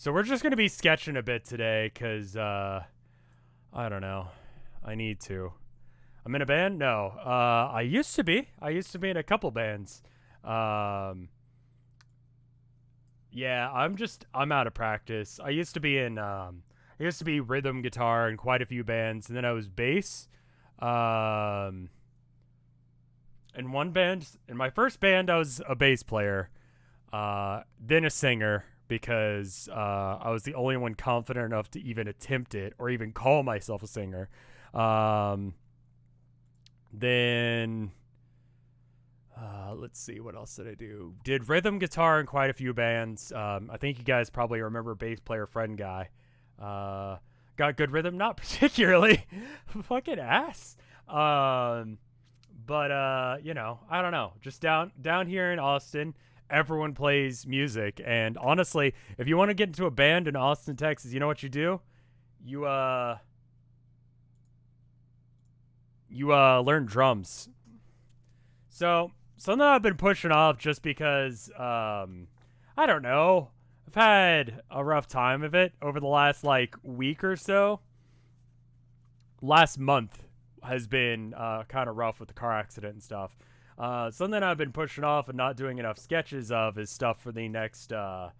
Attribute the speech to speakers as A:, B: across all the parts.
A: So we're just gonna be sketching a bit today, cause I don't know. I need to. I'm in a band. No, I used to be. I used to be in a couple bands. Um, yeah, I'm out of practice. I used to be in. I used to be rhythm guitar in quite a few bands, and then I was bass. Um, in one band, in my first band, I was a bass player. Then a singer because I was the only one confident enough to even attempt it or even call myself a singer. Um, then let's see, what else did I do? Did rhythm guitar in quite a few bands. I think you guys probably remember bass player friend guy. Got good rhythm, not particularly. Fucking ass. But I don't know. Just down here in Austin, everyone plays music, and honestly, if you want to get into a band in Austin, Texas, you know what you do? You learn drums. So something I've been pushing off just because I don't know. I've had a rough time of it over the last like week or so. Last month has been kind of rough with the car accident and stuff. Something I've been pushing off and not doing enough sketches of is stuff for the next Town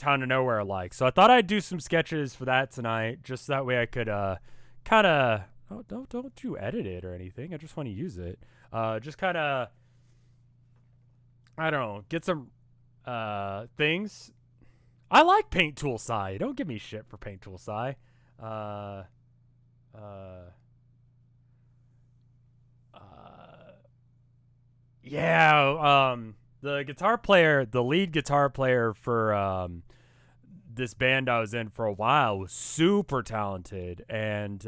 A: of Nowhere like. So I thought I'd do some sketches for that tonight, just that way I could kind of don't you edit it or anything. I just want to use it. Just kind of I don't know, get some things. I like Paint Tool Sai. Don't give me shit for Paint Tool Sai. Uh, uh, Yeah, the guitar player, the lead guitar player for this band I was in for a while was super talented, and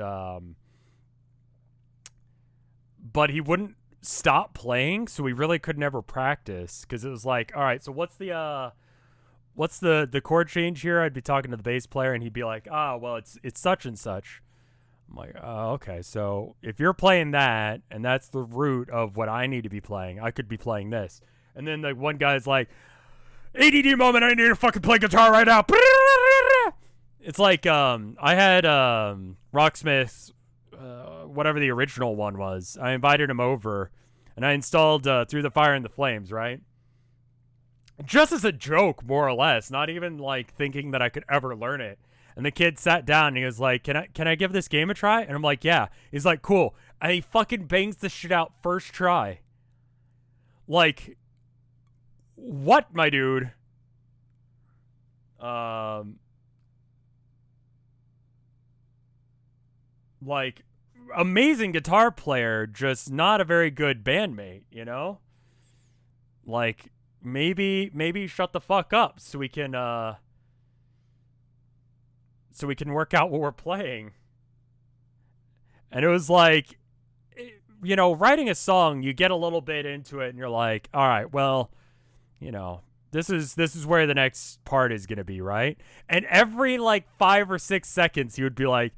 A: but he wouldn't stop playing, so we really could never practice because it was like, all right, so what's the chord change here? I'd be talking to the bass player, and he'd be like, well, it's such and such. I'm like, oh, okay. So if you're playing that, and that's the root of what I need to be playing, I could be playing this. And then the one guy's like, ADD moment, I need to fucking play guitar right now. It's like I had Rocksmith's, whatever the original one was. I invited him over, and I installed Through the Fire and the Flames, right? Just as a joke, more or less, not even like thinking that I could ever learn it. And the kid sat down and he was like, Can I give this game a try? And I'm like, yeah. He's like, cool. And he fucking bangs the shit out first try. Like, what, my dude? Like, amazing guitar player, just not a very good bandmate, you know? Like, maybe shut the fuck up so we can work out what we're playing. And it was like, writing a song, you get a little bit into it and you're like, all right, well, this is where the next part is going to be, right? And every like 5 or 6 seconds you would be like,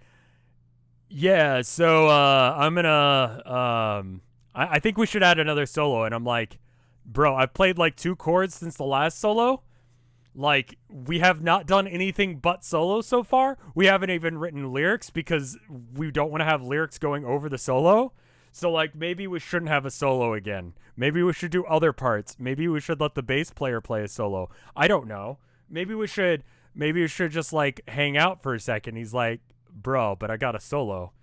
A: yeah, so I'm going to I think we should add another solo. And I'm like, bro, I've played like 2 chords since the last solo. Like, we have not done anything but solo so far. We haven't even written lyrics because we don't want to have lyrics going over the solo. So, like, maybe we shouldn't have a solo again. Maybe we should do other parts. Maybe we should let the bass player play a solo. I don't know. Maybe we should just, like, hang out for a second. He's like, bro, but I got a solo.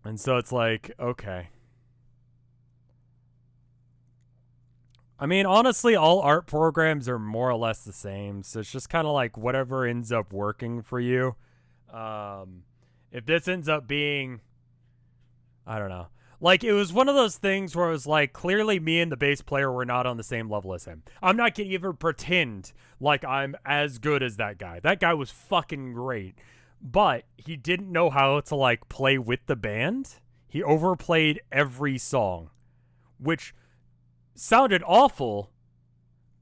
A: And so it's like, okay. I mean, honestly, all art programs are more or less the same. So it's just kind of like whatever ends up working for you. If this ends up being, I don't know. Like, it was one of those things where it was like, clearly me and the bass player were not on the same level as him. I'm not going to even pretend like I'm as good as that guy. That guy was fucking great. But he didn't know how to, like, play with the band. He overplayed every song, which sounded awful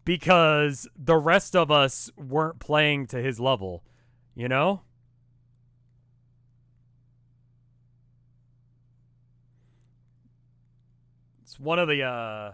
A: because the rest of us weren't playing to his level, you know? It's one of the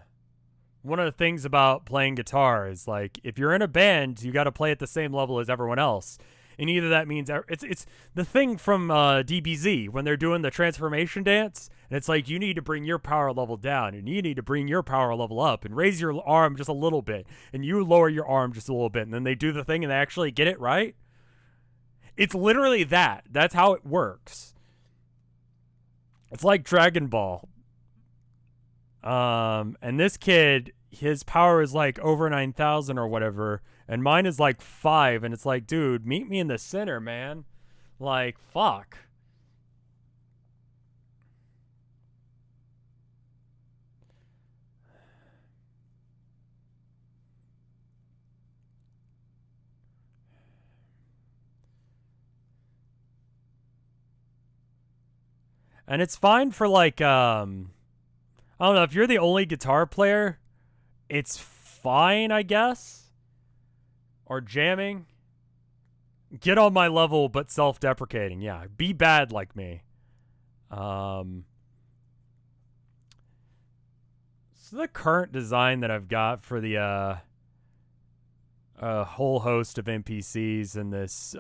A: one of the things about playing guitar is like if you're in a band, you got to play at the same level as everyone else. And either that means it's the thing from DBZ when they're doing the transformation dance, and it's like you need to bring your power level down, and you need to bring your power level up, and raise your arm just a little bit, and you lower your arm just a little bit, and then they do the thing and they actually get it right. It's literally that. That's how it works. It's like Dragon Ball. And this kid, his power is like over 9,000 or whatever, and mine is like 5, and it's like, dude, meet me in the center, man. Like, fuck. And it's fine for like, I don't know, if you're the only guitar player, it's fine, I guess. Or jamming. Get on my level, but self-deprecating. Yeah, be bad like me. So the current design that I've got for the whole host of NPCs in this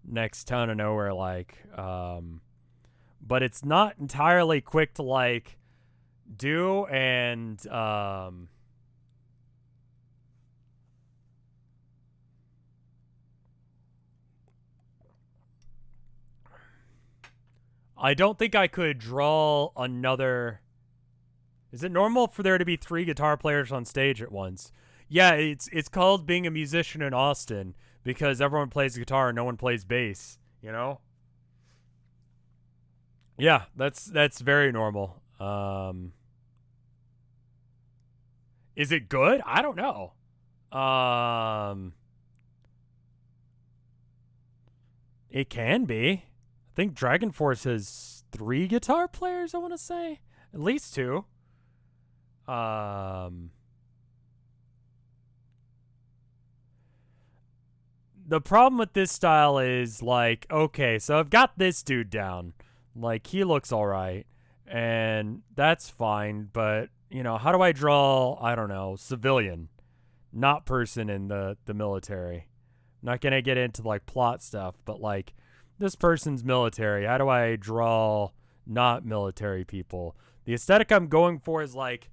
A: next town of nowhere, like, but it's not entirely quick to like do, and I don't think I could draw another. Is it normal for there to be 3 guitar players on stage at once? Yeah, it's called being a musician in Austin because everyone plays guitar and no one plays bass, you know? Yeah, that's very normal. Is it good? I don't know. It can be. I think Dragon Force has 3 guitar players, I want to say. At least 2. The problem with this style is like, okay, so I've got this dude down. Like, he looks alright. And that's fine, but, you know, how do I draw, I don't know, civilian, not person in the military? I'm not gonna get into like plot stuff, but like, this person's military. How do I draw not military people? The aesthetic I'm going for is like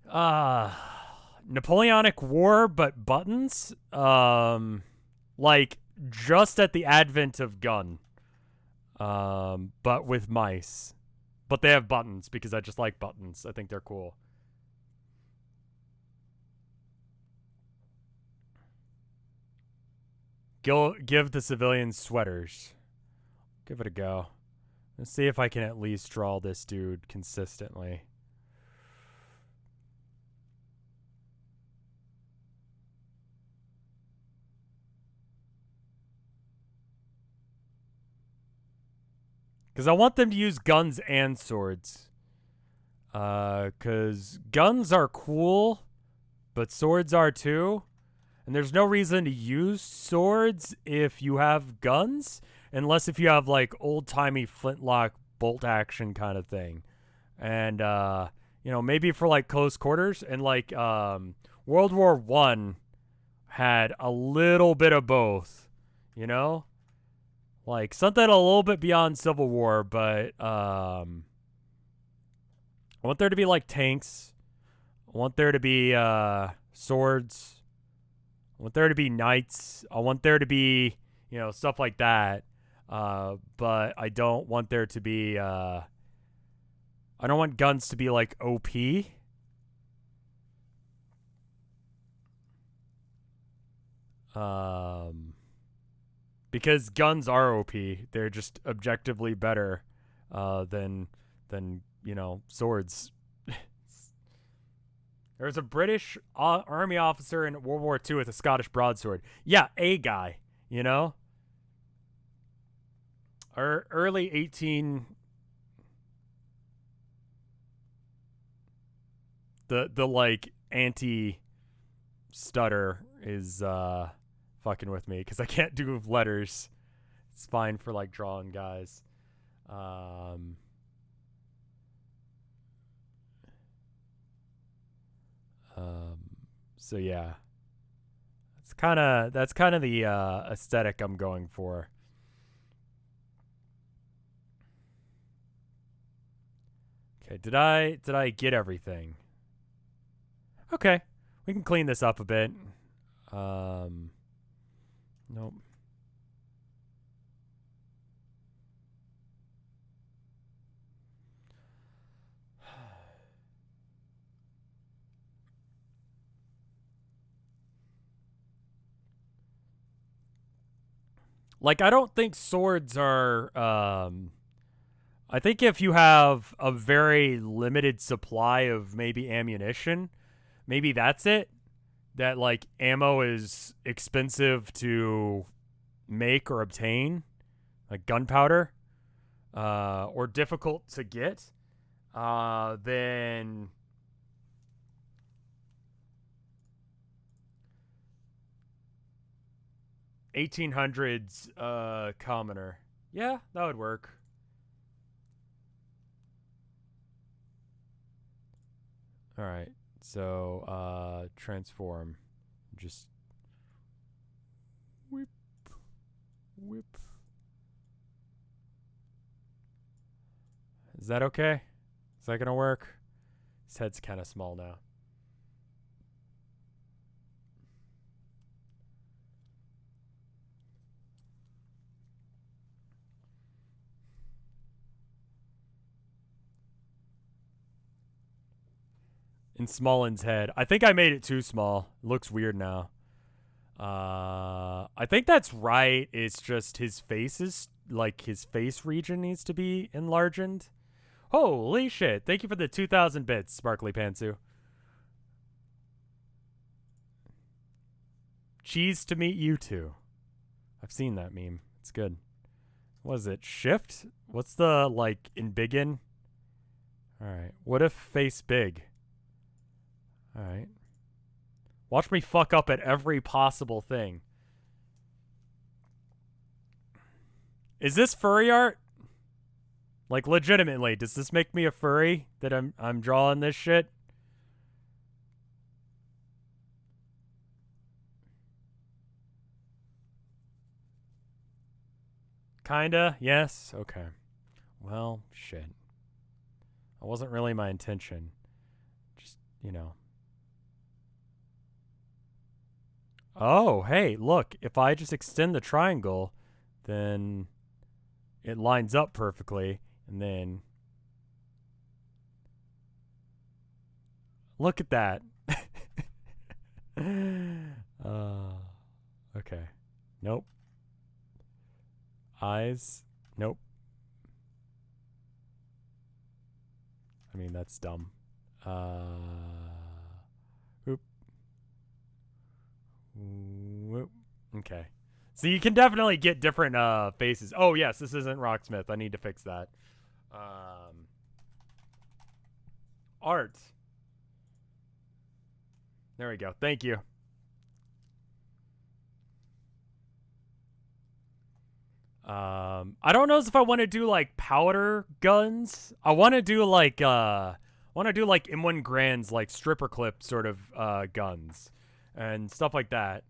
A: Napoleonic War but buttons. Like just at the advent of gun. But with mice. But they have buttons because I just like buttons. I think they're cool. Give the civilians sweaters. Give it a go. Let's see if I can at least draw this dude consistently. Because I want them to use guns and swords. Because guns are cool, but swords are too. And there's no reason to use swords if you have guns, unless if you have like old-timey flintlock bolt action kind of thing. And you know, maybe for like close quarters, and like World War I had a little bit of both, you know? Like something a little bit beyond Civil War, but I want there to be like tanks. I want there to be swords. I want there to be knights. I want there to be, you know, stuff like that. But I don't want there to be I don't want guns to be like OP. Because guns are OP. They're just objectively better than you know, swords. There was a British army officer in World War II with a Scottish broadsword. Yeah, a guy, you know? Or early 18... The like, anti-stutter is fucking with me, because I can't do letters. It's fine for, like, drawing guys. So yeah, that's kind of the aesthetic I'm going for. Okay, did I get everything? Okay, we can clean this up a bit. Nope. Like, I don't think swords are. I think if you have a very limited supply of maybe ammunition, maybe that's it. That, like, ammo is expensive to make or obtain, like gunpowder, or difficult to get, then 1800s commoner. Yeah, that would work. All right. So, transform. Just whip, whip. Is that okay? Is that gonna work? His head's kind of small now. In Smollen's head. I think I made it too small. It looks weird now. I think that's right. It's just his face is, like, his face region needs to be enlarged. Holy shit. Thank you for the 2,000 bits, Sparkly Pantsu. Cheese to meet you two. I've seen that meme. It's good. What is it? Shift? What's the, like, in biggin? Alright. What if face big? Alright. Watch me fuck up at every possible thing. Is this furry art? Like, legitimately, does this make me a furry that I'm drawing this shit? Kinda, yes. Okay. Well, shit. That wasn't really my intention. Just, you know. Oh, hey, look. If I just extend the triangle, then it lines up perfectly. And then... Look at that. Okay. Nope. Eyes. Nope. I mean, that's dumb. Oop. Whoop. Okay. So you can definitely get different faces. Oh, yes, this isn't Rocksmith. I need to fix that. Art. There we go. Thank you. I don't know if I want to do like powder guns. I want to do like M1 Grand's like stripper clip sort of guns and stuff like that.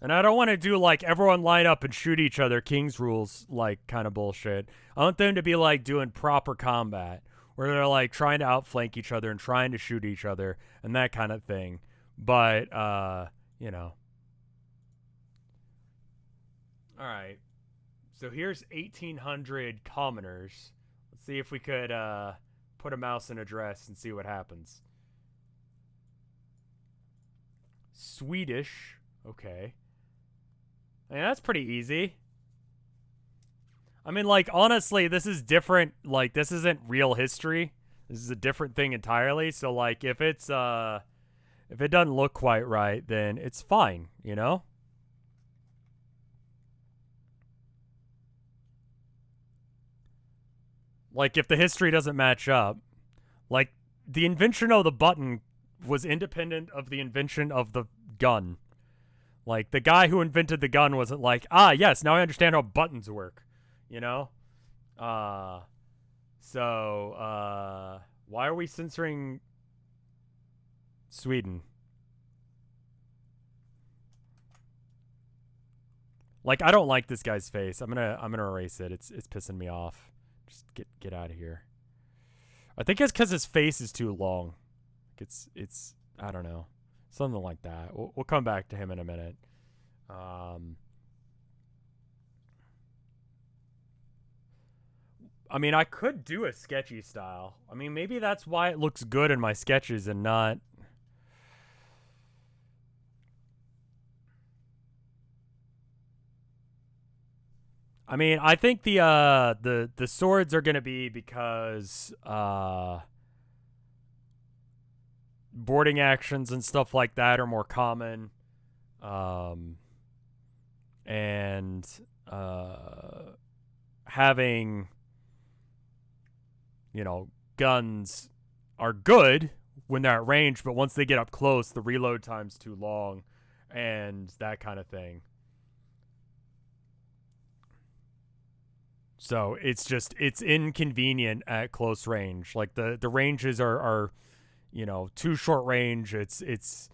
A: And I don't want to do like everyone line up and shoot each other, King's rules like kind of bullshit. I want them to be like doing proper combat where they're like trying to outflank each other and trying to shoot each other and that kind of thing. But you know. All right. So here's 1800 commoners. Let's see if we could put a mouse in a dress and see what happens. Swedish. Okay. I mean, that's pretty easy. I mean, like, honestly, this is different. Like, this isn't real history. This is a different thing entirely. So, like, if it's, if it doesn't look quite right, then it's fine, you know? Like, if the history doesn't match up. Like, the invention of the button was independent of the invention of the gun. Like, the guy who invented the gun wasn't like, ah, yes, now I understand how buttons work, you know? Why are we censoring Sweden? Like, I don't like this guy's face. I'm gonna erase it. It's pissing me off. Just get out of here. I think it's because his face is too long. It's I don't know, something like that. We'll come back to him in a minute. I mean, I could do a sketchy style. I mean, maybe that's why it looks good in my sketches and not. I mean, I think the swords are gonna be because boarding actions and stuff like that are more common, and having, you know, guns are good when they're at range, but once they get up close, the reload time's too long, and that kind of thing. So it's inconvenient at close range. Like the ranges are too short range. It's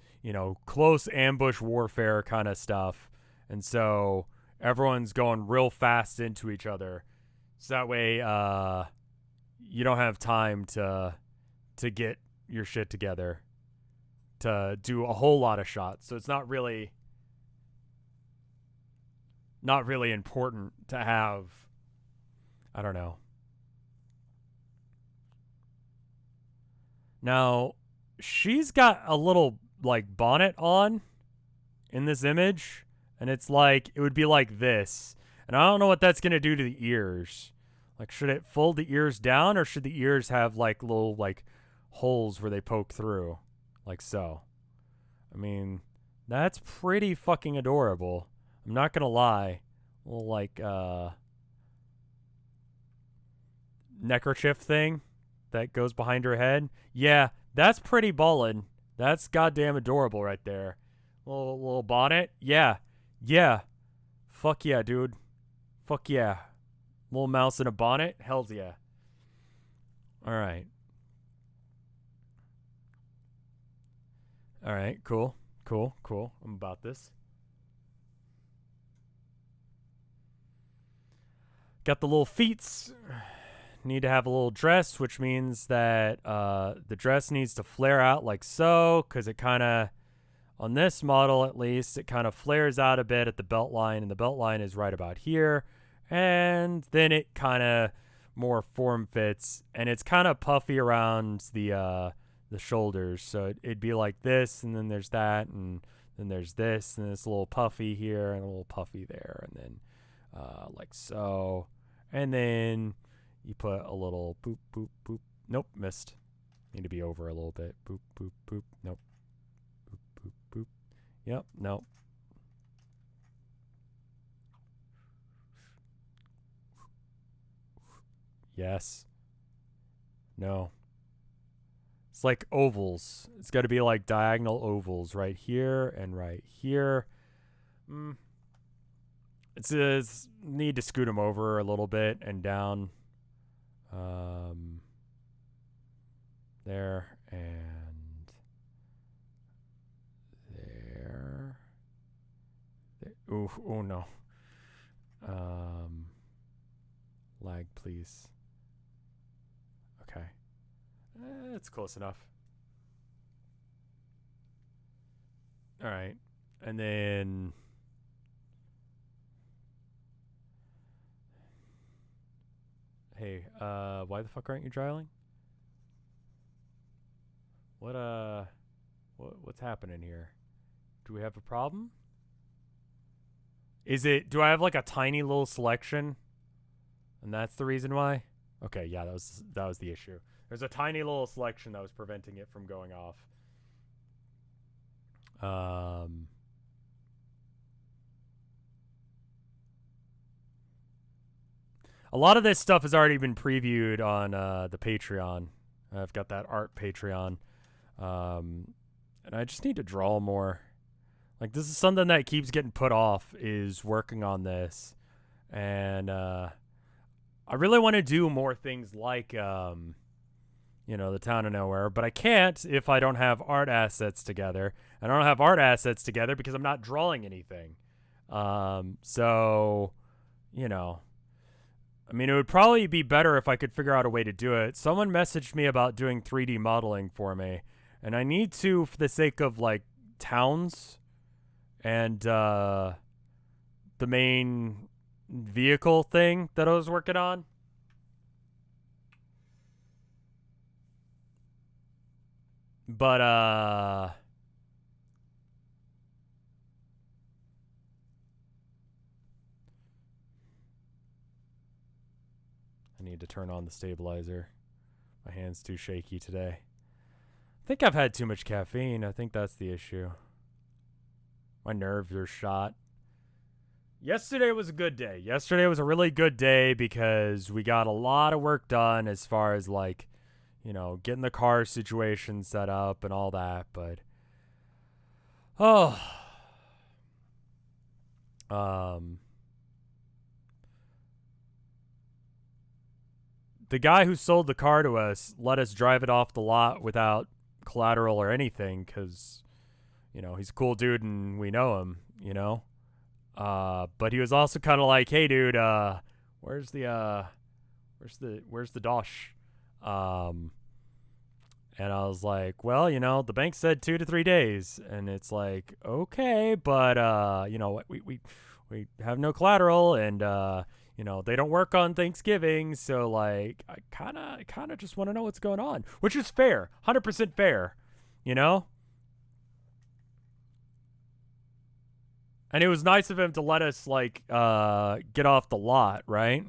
A: close ambush warfare kind of stuff. And so everyone's going real fast into each other. So that way you don't have time to get your shit together to do a whole lot of shots. So it's not really important to have, I don't know. Now, she's got a little, like, bonnet on in this image, and it's like, it would be like this. And I don't know what that's going to do to the ears. Like, should it fold the ears down, or should the ears have, like, little, like, holes where they poke through? Like so. I mean, that's pretty fucking adorable. I'm not going to lie. Well, like, neckerchief thing that goes behind her head. Yeah, that's pretty ballin'. That's goddamn adorable right there. Little bonnet. Yeah. Fuck yeah, dude. Fuck yeah. Little mouse in a bonnet. Hells yeah. All right. Cool. I'm about this. Got the little feets. Need to have a little dress, which means that the dress needs to flare out like so, because it kind of, on this model at least, it kind of flares out a bit at the belt line, and the belt line is right about here, and then it kind of more form fits, and it's kind of puffy around the shoulders, so it'd be like this, and then there's that, and then there's this, and it's a little puffy here, and a little puffy there, and then like so, and then you put a little boop, boop, boop. Nope, missed. Need to be over a little bit. Boop, boop, boop. Nope. Boop, boop, boop. Yep, nope. Yes. No. It's like ovals. It's got to be like diagonal ovals right here and right here. It's need to scoot them over a little bit and down. There and there. Ooh, oh no. Lag, please. Okay. It's close enough. All right. And then hey, why the fuck aren't you dryling? What's happening here? Do we have a problem? Do I have like a tiny little selection? And that's the reason why? Okay, yeah, that was the issue. There's a tiny little selection that was preventing it from going off. A lot of this stuff has already been previewed on the Patreon. I've got that art Patreon. And I just need to draw more. Like, this is something that keeps getting put off, is working on this. And I really want to do more things like, you know, the Town of Nowhere, but I can't if I don't have art assets together. I don't have art assets together because I'm not drawing anything. So, you know, I mean, it would probably be better if I could figure out a way to do it. Someone messaged me about doing 3D modeling for me, and I need to, for the sake of, like, towns and the main vehicle thing that I was working on. But I need to turn on the stabilizer. My hand's too shaky today. I think I've had too much caffeine. I think that's the issue. My nerves are shot. Yesterday was a good day. Yesterday was a really good day because we got a lot of work done as far as, like, you know, getting the car situation set up and all that. But, oh, the guy who sold the car to us let us drive it off the lot without collateral or anything because, you know, he's a cool dude and we know him, you know. But he was also kind of like, "Hey, dude, where's the dosh?" And I was like, "Well, you know, the bank said 2 to 3 days," and it's like, "Okay, but you know, we have no collateral, and you know, they don't work on Thanksgiving, so like, I kind of just want to know what's going on," which is fair, 100% fair, you know. And it was nice of him to let us, like, get off the lot, right?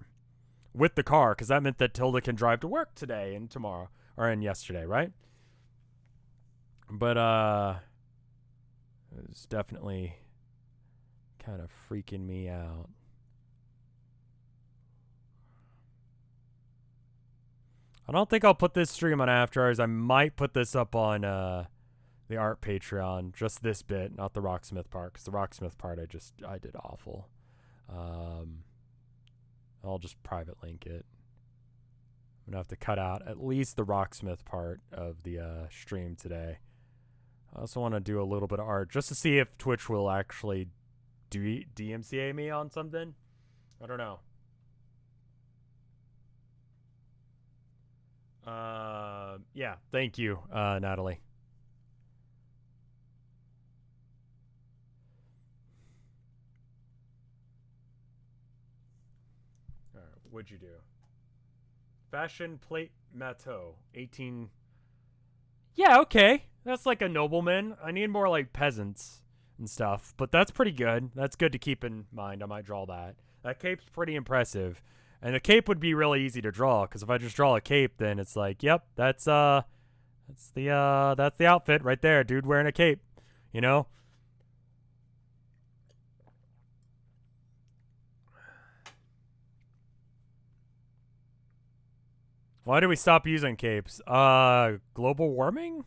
A: With the car, because that meant that Tilda can drive to work today and tomorrow, and yesterday, right? But, it was definitely kind of freaking me out. I don't think I'll put this stream on After Hours. I might put this up on, the art Patreon, just this bit, not the Rocksmith part, because the Rocksmith part I did awful. I'll just private link it. I'm gonna have to cut out at least the Rocksmith part of the stream today. I also want to do a little bit of art just to see if Twitch will actually DMCA me on something. I don't know. Yeah, thank you, Natalie. What'd you do? Fashion plate Mateau, 18. Yeah, okay. That's like a nobleman. I need more like peasants and stuff, but that's pretty good. That's good to keep in mind. I might draw that. That cape's pretty impressive. And the cape would be really easy to draw, because if I just draw a cape, then it's like, yep, that's the outfit right there, dude wearing a cape, you know? Why did we stop using capes? Global warming?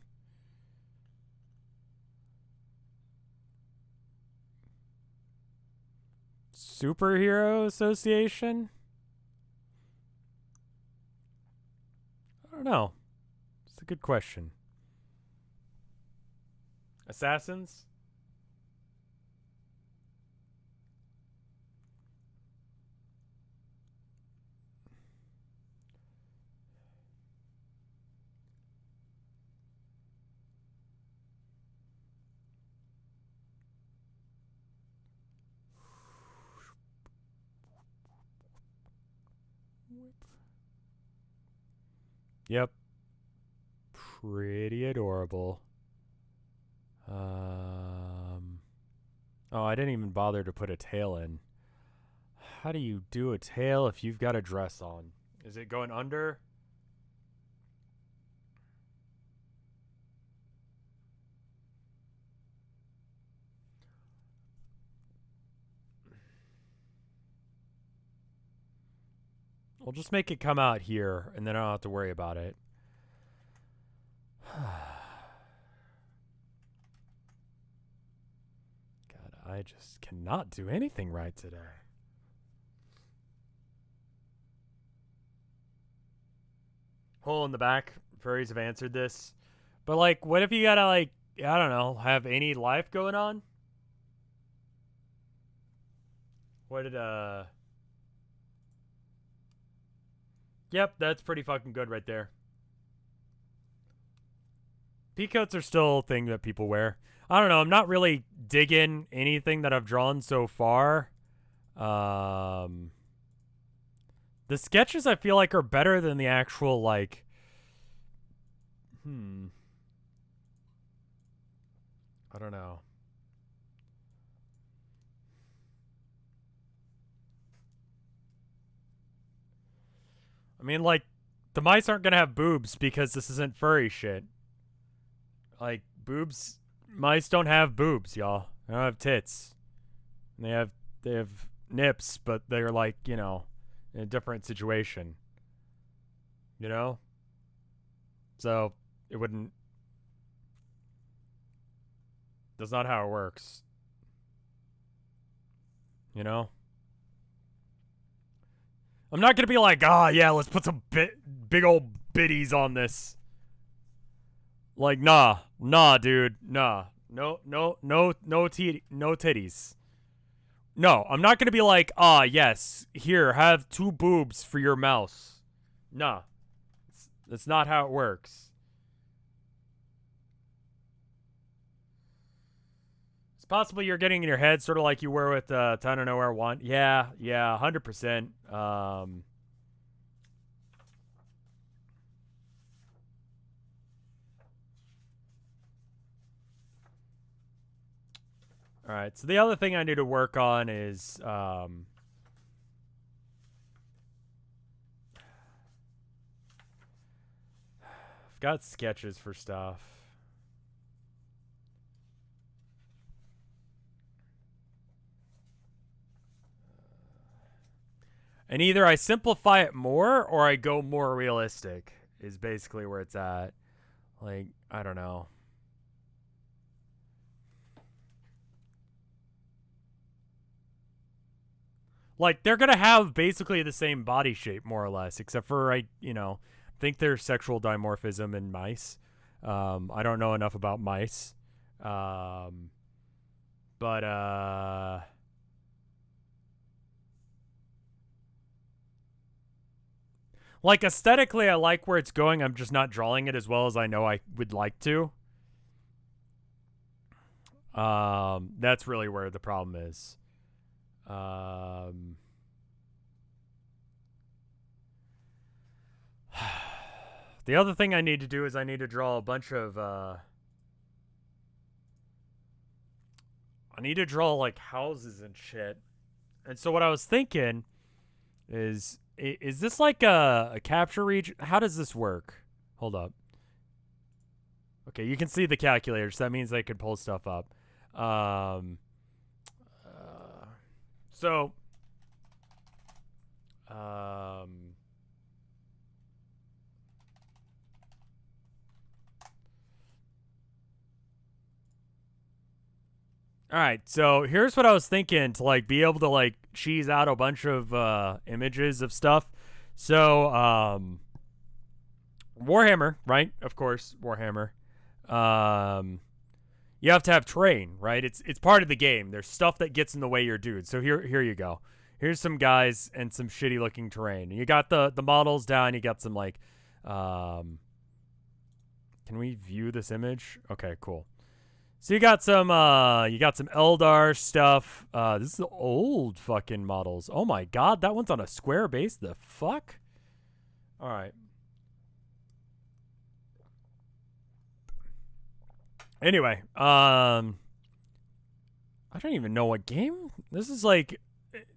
A: Superhero Association? I don't know. It's a good question. Assassins? Yep. Pretty adorable. Oh, I didn't even bother to put a tail in. How do you do a tail if you've got a dress on? Is it going under? We'll just make it come out here, and then I don't have to worry about it. I just cannot do anything right today. Hole in the back. Furries have answered this. But, like, what if you gotta, like, I don't know, have any life going on? What did, Yep, that's pretty fucking good right there. Peacoats are still a thing that people wear. I don't know, I'm not really digging anything that I've drawn so far. The sketches I feel like are better than the actual, like... I don't know. I mean, like, the mice aren't gonna have boobs because this isn't furry shit. Like, boobs... Mice don't have boobs, y'all. They don't have tits. They have nips, but they're, like, you know, in a different situation. You know? So, it wouldn't... That's not how it works. You know? I'm not gonna be like, yeah, let's put some big old bitties on this. Like, nah, dude, nah. No titties. No, I'm not gonna be like, yes, here, have 2 boobs for your mouse. Nah. That's not how it works. It's possible you're getting in your head sort of like you were with Town of Nowhere 1. Yeah, 100%. Alright, so the other thing I need to work on is... I've got sketches for stuff. And either I simplify it more or I go more realistic is basically where it's at. Like, I don't know. Like, they're going to have basically the same body shape, more or less, except for, I think there's sexual dimorphism in mice. I don't know enough about mice. Like, aesthetically, I like where it's going. I'm just not drawing it as well as I know I would like to. That's really where the problem is. The other thing I need to do is I need to draw a bunch of, I need to draw, like, houses and shit. And so what I was thinking is this like a capture region? How does this work? Hold up. Okay, you can see the calculator, so that means I could pull stuff up. Alright, so here's what I was thinking to, like, be able to, like, cheese out a bunch of images of stuff. So, Warhammer, right? Of course, Warhammer. You have to have terrain, right? It's part of the game. There's stuff that gets in the way of your dude. So here you go. Here's some guys and some shitty looking terrain. You got the models down. You got some, like, can we view this image? Okay, cool. So you got some Eldar stuff. This is the old fucking models. Oh my god, that one's on a square base. The fuck? All right. Anyway, I don't even know what game. This is like,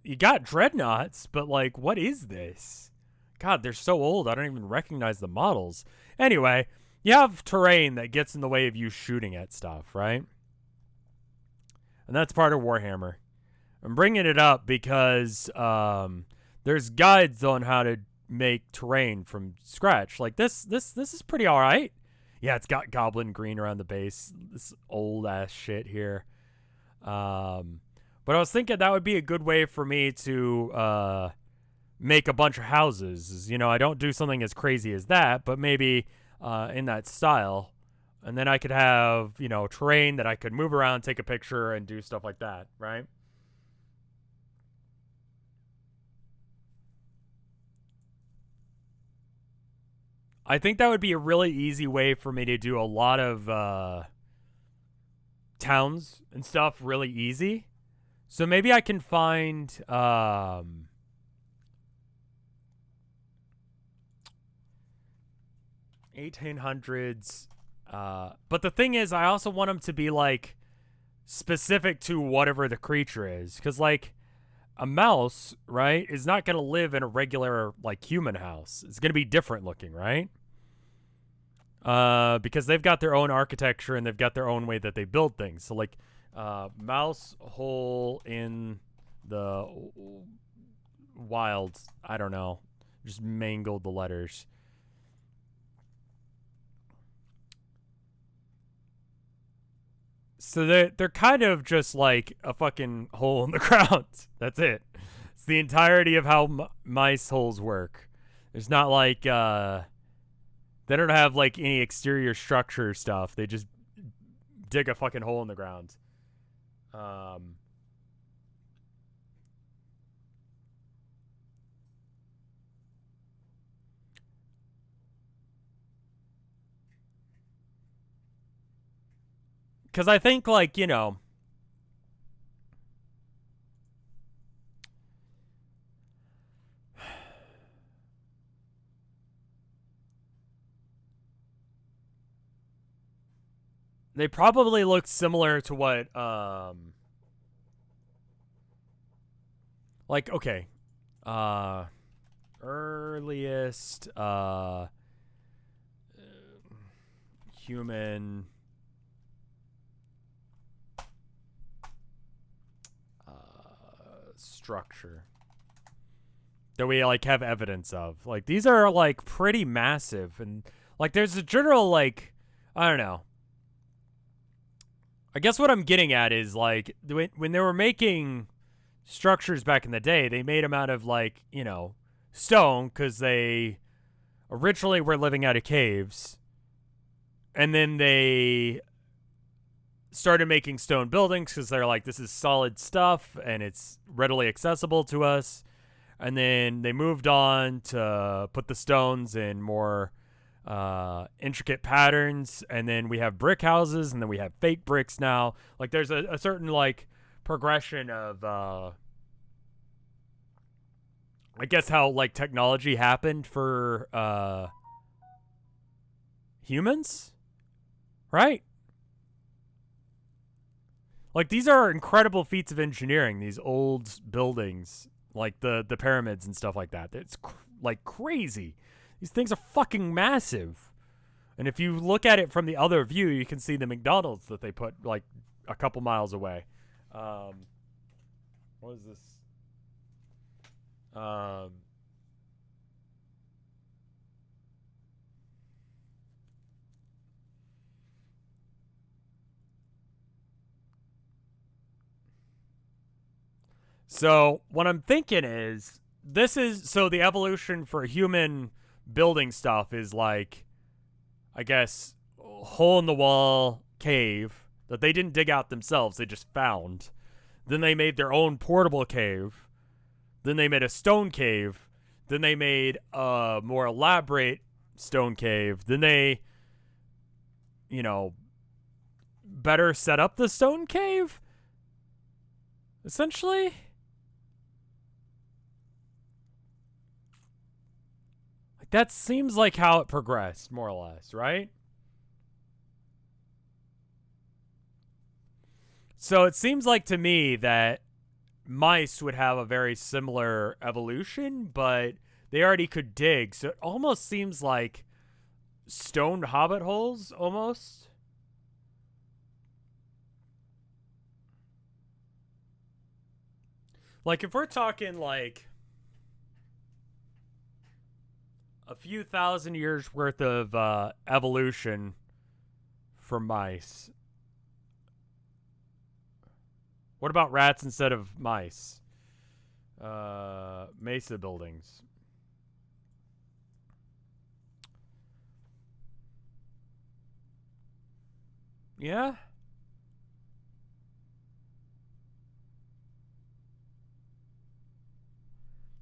A: you got dreadnoughts, but like, what is this? God, they're so old. I don't even recognize the models. Anyway, you have terrain that gets in the way of you shooting at stuff, right? And that's part of Warhammer. I'm bringing it up because there's guides on how to make terrain from scratch. Like this is pretty all right. Yeah, it's got goblin green around the base. This old ass shit here. But I was thinking that would be a good way for me to make a bunch of houses. I don't do something as crazy as that, but maybe in that style. And then I could have, terrain that I could move around, take a picture, and do stuff like that, right? I think that would be a really easy way for me to do a lot of towns and stuff really easy. So maybe I can find 1800s. But the thing is, I also want them to be like specific to whatever the creature is, because like a mouse, right, is not going to live in a regular like human house. It's going to be different looking, right? Because they've got their own architecture and they've got their own way that they build things. So like, mouse hole in the wild. I don't know. Just mangled the letters. So they're kind of just like a fucking hole in the ground. That's it. It's the entirety of how mice holes work. There's not like they don't have like any exterior structure stuff. They just dig a fucking hole in the ground. Um, because I think like they probably look similar to what like okay, uh earliest human structure that we like have evidence of. Like these are like pretty massive, and like there's a general like I don't know. I guess what I'm getting at is like when they were making structures back in the day, they made them out of like stone because they originally were living out of caves, and then they started making stone buildings because they're like, this is solid stuff and it's readily accessible to us. And then they moved on to put the stones in more intricate patterns. And then we have brick houses, and then we have fake bricks now. Like there's a certain like progression of I guess how like technology happened for humans, right? Like these are incredible feats of engineering. These old buildings, like the pyramids and stuff like that. It's like crazy. These things are fucking massive. And if you look at it from the other view, you can see the McDonald's that they put like a couple miles away. What is this? Um, so what I'm thinking is this is so the evolution for human building stuff is like I guess hole in the wall cave that they didn't dig out themselves, they just found. Then they made their own portable cave. Then they made a stone cave. Then they made a more elaborate stone cave. Then they, better set up the stone cave. Essentially. Like that seems like how it progressed, more or less, right? So it seems like to me that mice would have a very similar evolution, but they already could dig. So it almost seems like stone hobbit holes, almost. Like if we're talking like a few thousand years worth of evolution for mice. What about rats instead of mice? Mesa buildings. Yeah?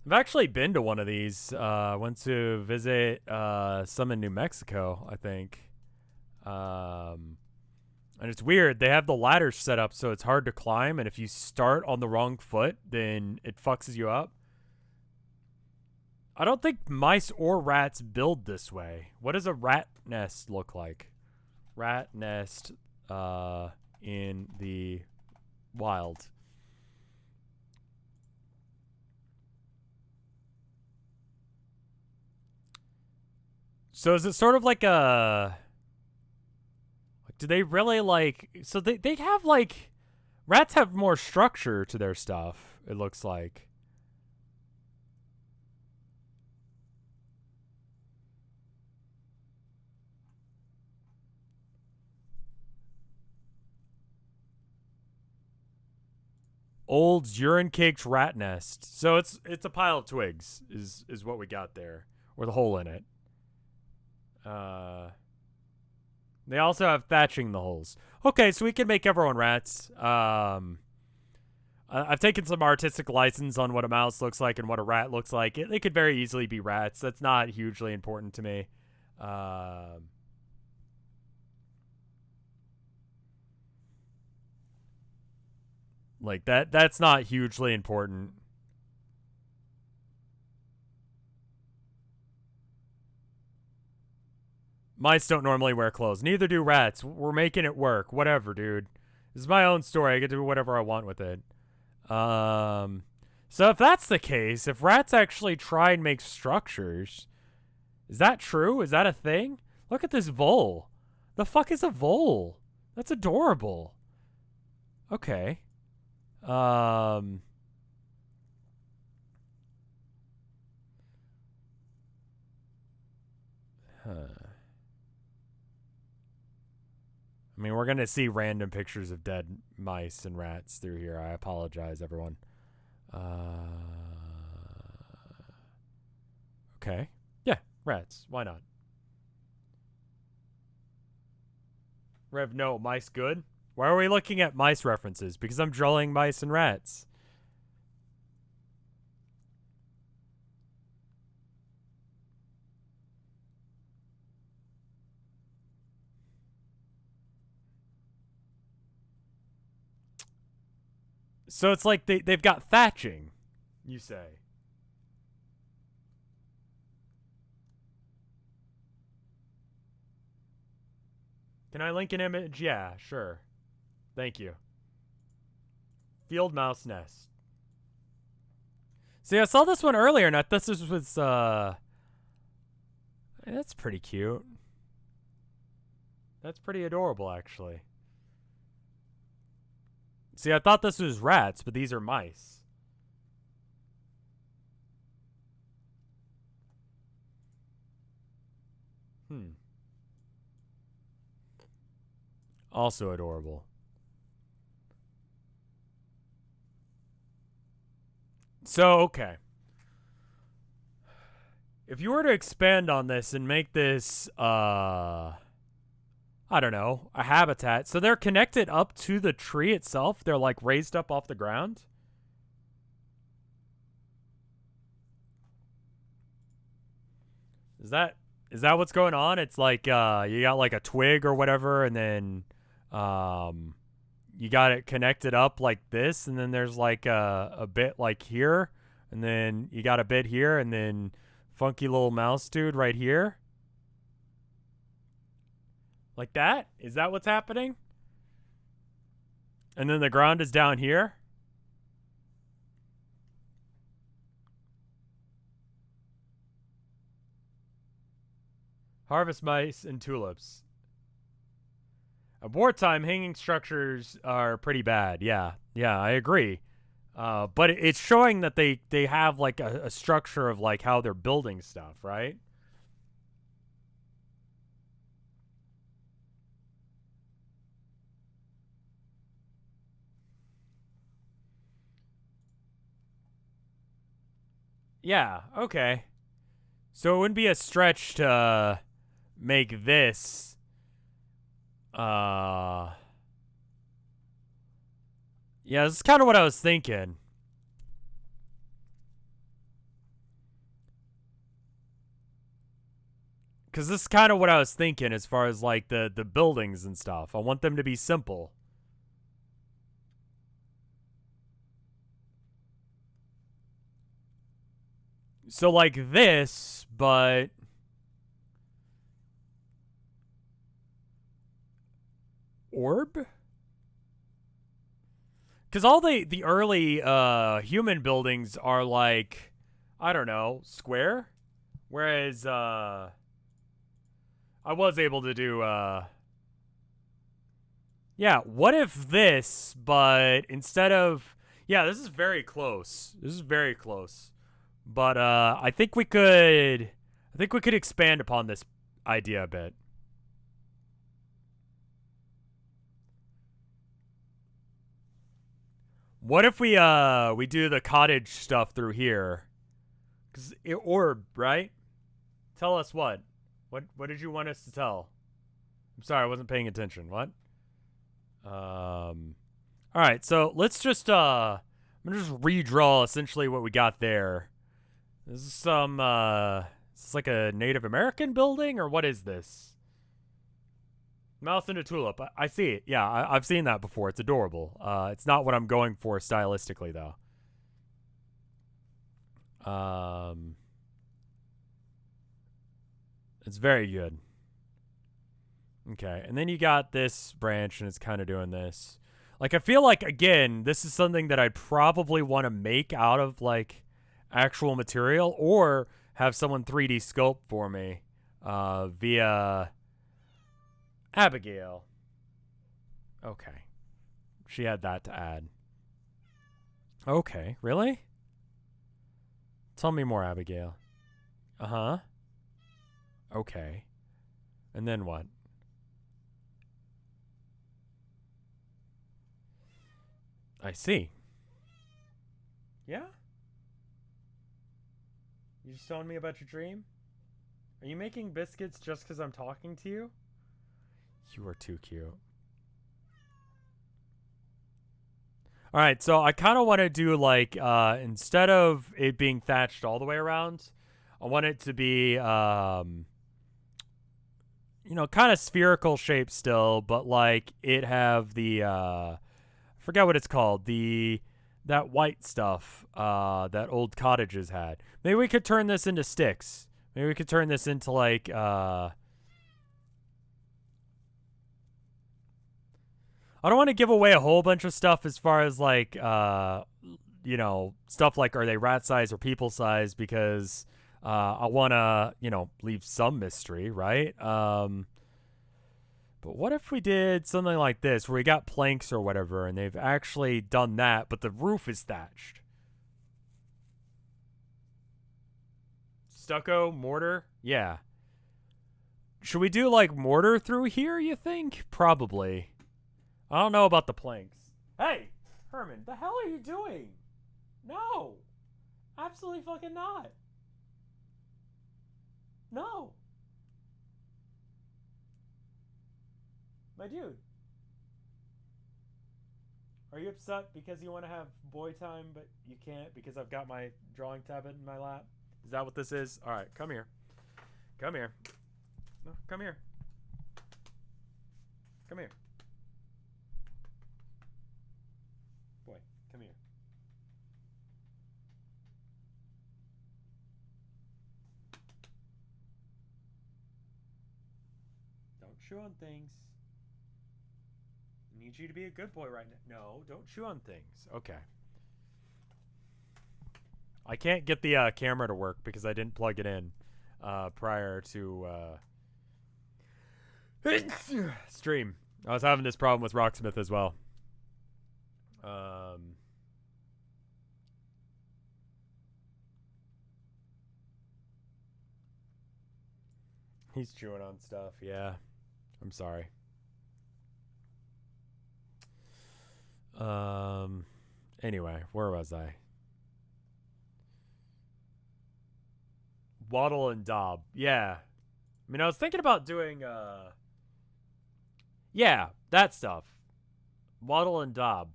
A: I've actually been to one of these. Went to visit some in New Mexico, I think. And it's weird. They have the ladders set up so it's hard to climb, and if you start on the wrong foot, then it fucks you up. I don't think mice or rats build this way. What does a rat nest look like? Rat nest in the wild. So is it sort of like a... Do they really like... So they have like... Rats have more structure to their stuff, it looks like. Old urine-caked rat nest. So it's a pile of twigs is what we got there. With a hole in it. They also have thatching the holes. Okay, so we can make everyone rats. I've taken some artistic license on what a mouse looks like and what a rat looks like. They could very easily be rats. That's not hugely important to me. Like that's not hugely important. Mice don't normally wear clothes. Neither do rats. We're making it work. Whatever, dude. This is my own story. I get to do whatever I want with it. So if that's the case, if rats actually try and make structures, is that true? Is that a thing? Look at this vole. The fuck is a vole? That's adorable. Okay. Huh. I mean, we're going to see random pictures of dead mice and rats through here. I apologize, everyone. Okay. Yeah, rats. Why not? Rev, no, mice good? Why are we looking at mice references? Because I'm drawing mice and rats. So it's like they've got thatching, you say. Can I link an image? Yeah, sure. Thank you. Field mouse nest. See, I saw this one earlier, and I thought this was, that's pretty cute. That's pretty adorable, actually. See, I thought this was rats, but these are mice. Also adorable. So, okay. If you were to expand on this and make this, I don't know, a habitat. So they're connected up to the tree itself? They're like raised up off the ground? Is that what's going on? It's like you got like a twig or whatever, and then you got it connected up like this, and then there's like a bit like here, and then you got a bit here, and then funky little mouse dude right here. Like that? Is that what's happening? And then the ground is down here? Harvest mice and tulips. At wartime, hanging structures are pretty bad. Yeah, I agree. But it's showing that they have like a structure of like how they're building stuff, right? Yeah, okay. So it wouldn't be a stretch to make this yeah, this is kind of what I was thinking. Cuz this is kind of what I was thinking as far as like the buildings and stuff. I want them to be simple. So like this, but orb? Because all the early human buildings are like, I don't know, square. Whereas I was able to do yeah. What if this, but instead of yeah, this is very close. This is very close. But I think we could expand upon this idea a bit. What if we do the cottage stuff through here? Cause orb, right? Tell us what? What did you want us to tell? I'm sorry, I wasn't paying attention. What? All right, so let's just I'm gonna just redraw essentially what we got there. This is some is this like a Native American building or what is this? Mouse and a tulip. I see it. Yeah, I've seen that before. It's adorable. It's not what I'm going for stylistically though. It's very good. Okay, and then you got this branch, and it's kind of doing this. Like, I feel like, again, this is something that I'd probably want to make out of, like, actual material or have someone 3D sculpt for me via Abigail. Okay. She had that to add. Okay, really? Tell me more, Abigail. Uh-huh. Okay. And then what? I see. Yeah? You just telling me about your dream? Are you making biscuits just because I'm talking to you? You are too cute. Alright, so I kind of want to do like, instead of it being thatched all the way around, I want it to be, you know, kind of spherical shape still, but like it have the, forget what it's called, that white stuff that old cottages had. Maybe we could turn this into sticks. Maybe we could turn this into like I don't want to give away a whole bunch of stuff as far as like you know, stuff like are they rat size or people size because I want to, you know, leave some mystery, right? But what if we did something like this where we got planks or whatever and they've actually done that, but the roof is thatched? Stucco, mortar? Yeah. Should we do like mortar through here, you think? Probably. I don't know about the planks. Hey, Herman, the hell are you doing? No. Absolutely fucking not. No. My dude. Are you upset because you want to have boy time, but you can't because I've got my drawing tablet in my lap? Is that what this is? All right, come here. Come here. No, come here. Come here. Boy, come here. Don't chew on things. I need you to be a good boy right now. No, don't chew on things. Okay. I can't get the camera to work because I didn't plug it in prior to stream. I was having this problem with Rocksmith as well. He's chewing on stuff. Yeah. I'm sorry. Anyway, where was I? Waddle and Daub. Yeah. I mean, I was thinking about doing, yeah, that stuff. Waddle and Daub.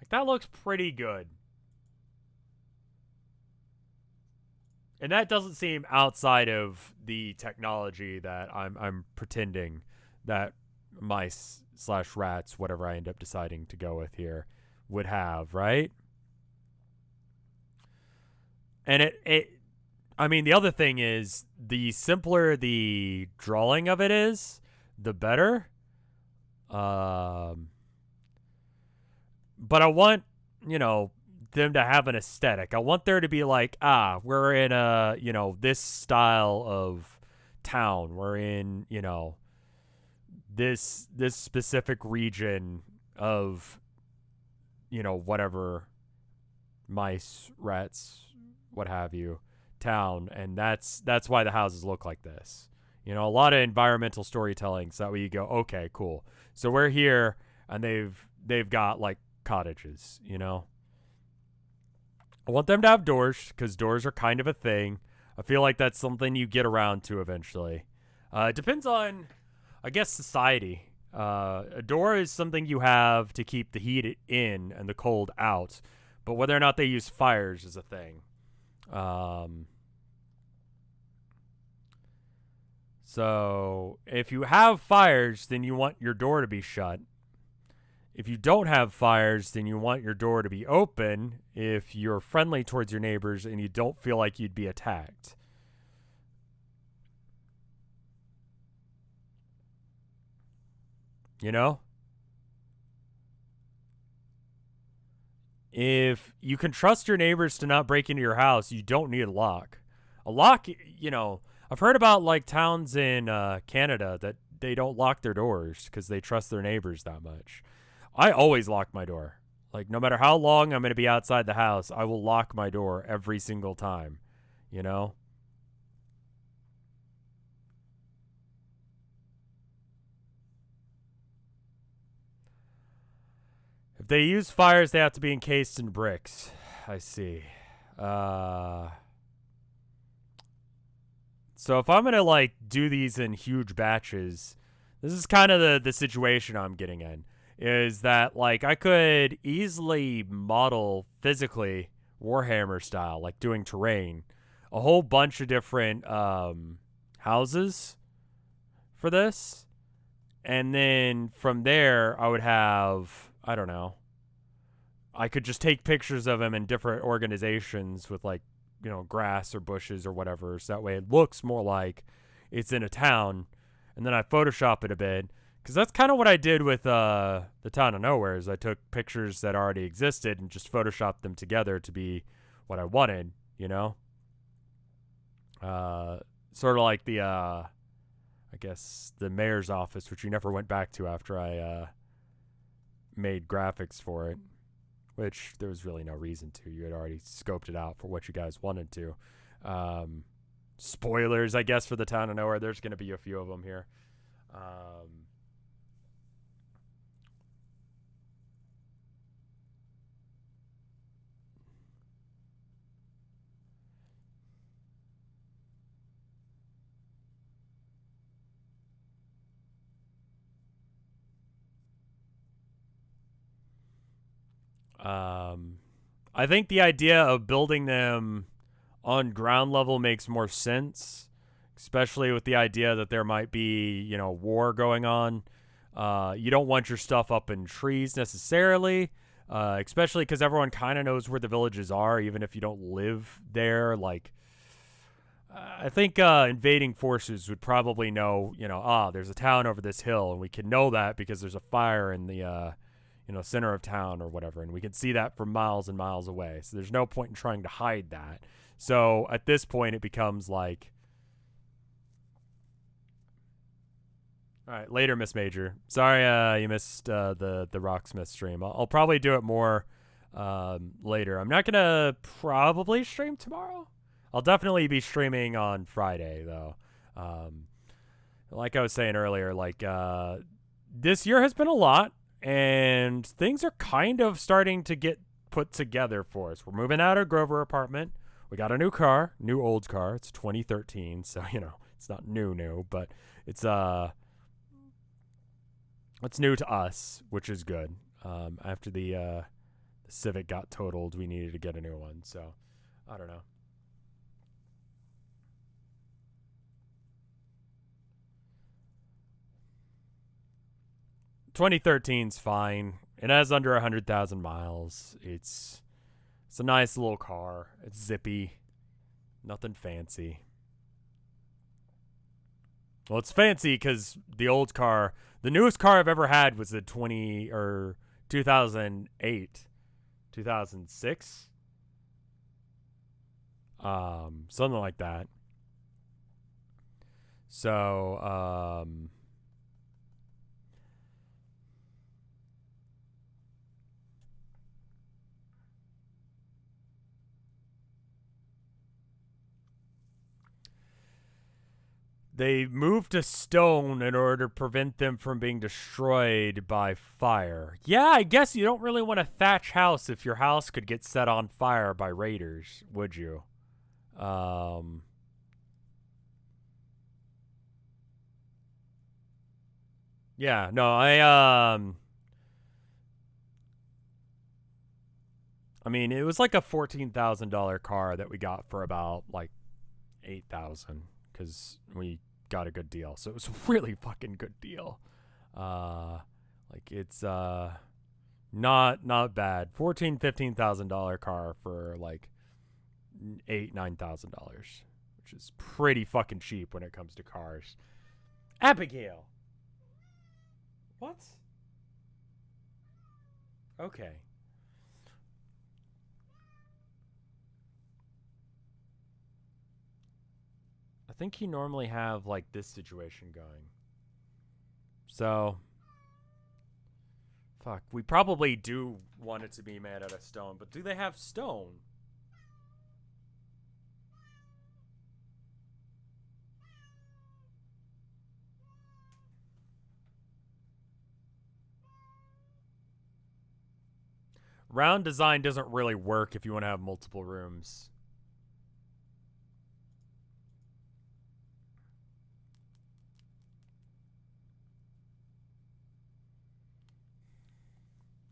A: Like, that looks pretty good. And that doesn't seem outside of the technology that I'm pretending that mice slash rats, whatever I end up deciding to go with here, would have, right? And I mean, the other thing is, the simpler the drawing of it is, the better. But I want, you know, them to have an aesthetic. I want there to be like, we're in a, you know, this style of town. We're in, you know, this specific region of, you know, whatever, mice, rats, what have you, town, and that's why the houses look like this. You know, a lot of environmental storytelling, so that way you go, okay, cool. So we're here, and they've got like cottages, you know. I want them to have doors, because doors are kind of a thing. I feel like that's something you get around to eventually. It depends on, I guess, society. A door is something you have to keep the heat in and the cold out, but whether or not they use fires is a thing. So if you have fires, then you want your door to be shut. If you don't have fires, then you want your door to be open if you're friendly towards your neighbors and you don't feel like you'd be attacked. You know? If you can trust your neighbors to not break into your house, you don't need a lock. A lock, you know, I've heard about like towns in Canada that they don't lock their doors because they trust their neighbors that much. I always lock my door. Like, no matter how long I'm going to be outside the house, I will lock my door every single time, you know? If they use fires, they have to be encased in bricks. I see. So if I'm going to, like, do these in huge batches, this is kind of the situation I'm getting in. Is that, like, I could easily model physically Warhammer style, like doing terrain, a whole bunch of different houses for this. And then from there, I would have, I don't know, I could just take pictures of them in different organizations with, like, you know, grass or bushes or whatever. So that way it looks more like it's in a town. And then I Photoshop it a bit. Because that's kind of what I did with the Town of Nowhere, is I took pictures that already existed and just Photoshopped them together to be what I wanted, you know? Sort of like the, I guess, the mayor's office, which you never went back to after I made graphics for it, which there was really no reason to. You had already scoped it out for what you guys wanted to. Spoilers, I guess, for the Town of Nowhere. There's going to be a few of them here. I think the idea of building them on ground level makes more sense, especially with the idea that there might be, you know, war going on. You don't want your stuff up in trees necessarily, especially because everyone kind of knows where the villages are, even if you don't live there. Like, I think invading forces would probably know, you know, there's a town over this hill, and we can know that because there's a fire in the you know, center of town or whatever, and we can see that from miles and miles away. So there's no point in trying to hide that. So at this point, it becomes like, all right, later, Miss Major. Sorry, you missed the Rocksmith stream. I'll probably do it more later. I'm not gonna probably stream tomorrow. I'll definitely be streaming on Friday though. Like I was saying earlier, like this year has been a lot. And things are kind of starting to get put together for us. We're moving out of Grover apartment. We got a new car, new old car. It's 2013, so it's not new, but it's new to us, which is good. After the Civic got totaled, we needed to get a new one. So I don't know. 2013's fine. It has under 100,000 miles. It's a nice little car. It's zippy. Nothing fancy. Well, it's fancy because the old car, the newest car I've ever had was the 2008, 2006, something like that. So, they moved to stone in order to prevent them from being destroyed by fire. Yeah, I guess you don't really want a thatch house if your house could get set on fire by raiders, would you? Yeah, no, I mean, it was like a $14,000 car that we got for about like 8,000 because we got a good deal. So it was a really fucking good deal. Like it's not bad. $15,000 car for like $9,000, which is pretty fucking cheap when it comes to cars. Abigail. What? Okay. I think you normally have like this situation going. So, fuck, we probably do want it to be made out of stone, but do they have stone? Round design doesn't really work if you want to have multiple rooms.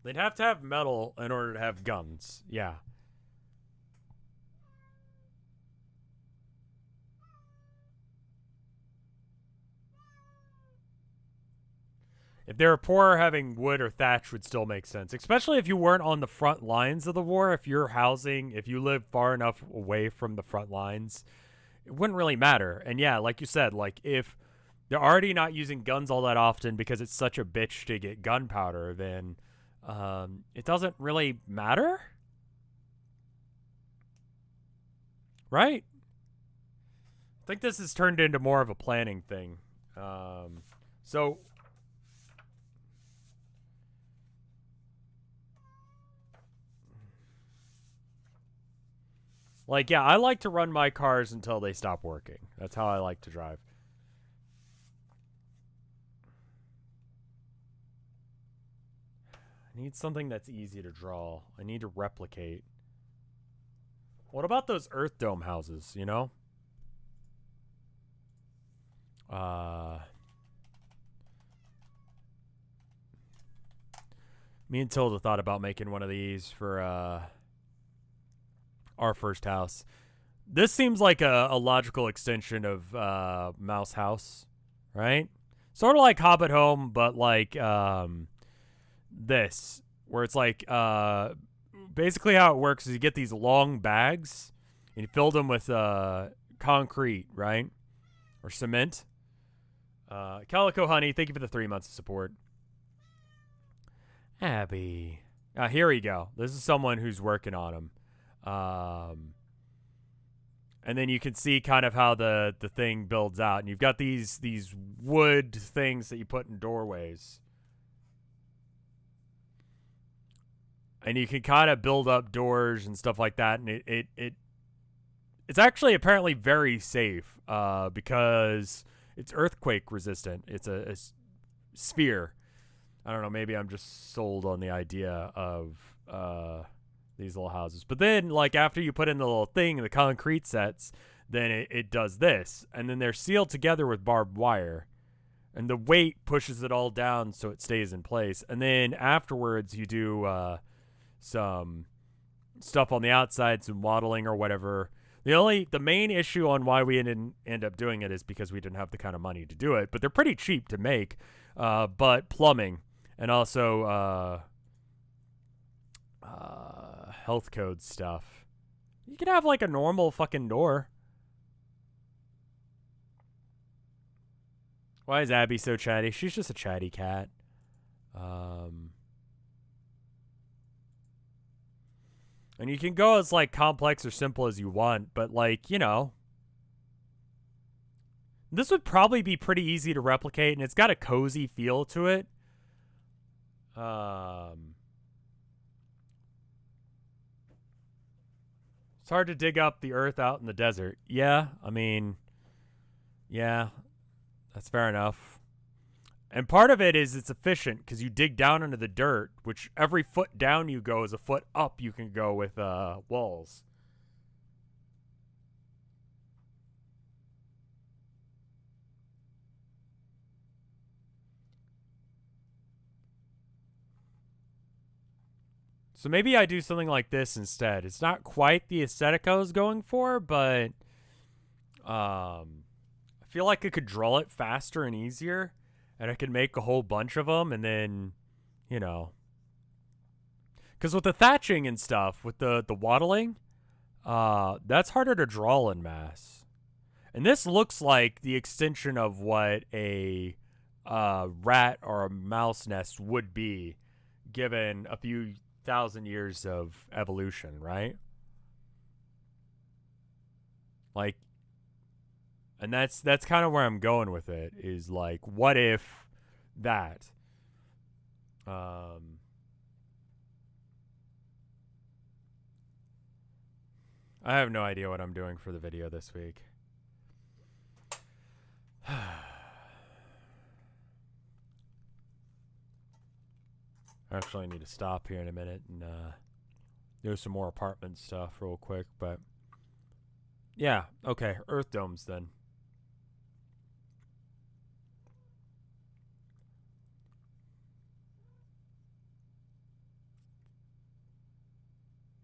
A: They'd have to have metal in order to have guns. Yeah. If they were poor, having wood or thatch would still make sense, especially if you weren't on the front lines of the war. If you live far enough away from the front lines, it wouldn't really matter. And yeah, like you said, like if they're already not using guns all that often because it's such a bitch to get gunpowder, then it doesn't really matter, right? I think this has turned into more of a planning thing. So like, yeah, I like to run my cars until they stop working. That's how I like to drive. I need something that's easy to draw. I need to replicate. What about those Earth Dome houses, you know? Me and Tilda thought about making one of these for our first house. This seems like a logical extension of Mouse House, right? Sort of like Hobbit Home, but like this, where it's like basically how it works is you get these long bags and you fill them with concrete, right? Or cement. Calico Honey, thank you for the 3 months of support. Abby. Here we go. This is someone who's working on them. And then you can see kind of how the thing builds out. And you've got these wood things that you put in doorways. And you can kind of build up doors and stuff like that. And it's actually apparently very safe because it's earthquake resistant. It's a sphere. I don't know. Maybe I'm just sold on the idea of these little houses. But then, like, after you put in the little thing, the concrete sets, then it does this. And then they're sealed together with barbed wire. And the weight pushes it all down so it stays in place. And then afterwards, you do some stuff on the outside, some waddling or whatever. The main issue on why we didn't end up doing it is because we didn't have the kind of money to do it. But they're pretty cheap to make. But plumbing and also health code stuff. You could have like a normal fucking door. Why is Abby so chatty? She's just a chatty cat. And you can go as like complex or simple as you want, but like, you know, this would probably be pretty easy to replicate, and it's got a cozy feel to it. It's hard to dig up the earth out in the desert. Yeah, I mean, yeah, that's fair enough. And part of it is it's efficient because you dig down into the dirt, which every foot down you go is a foot up you can go with walls. So maybe I do something like this instead. It's not quite the aesthetic I was going for, but I feel like I could draw it faster and easier. And I could make a whole bunch of them, and then, you know. Because with the thatching and stuff, with the waddling, that's harder to draw in mass. And this looks like the extension of what a rat or a mouse nest would be, given a few thousand years of evolution, right? Like, and that's kind of where I'm going with it, is like, what if that? I have no idea what I'm doing for the video this week. Actually, I need to stop here in a minute and do some more apartment stuff real quick, but yeah, okay, earth domes then.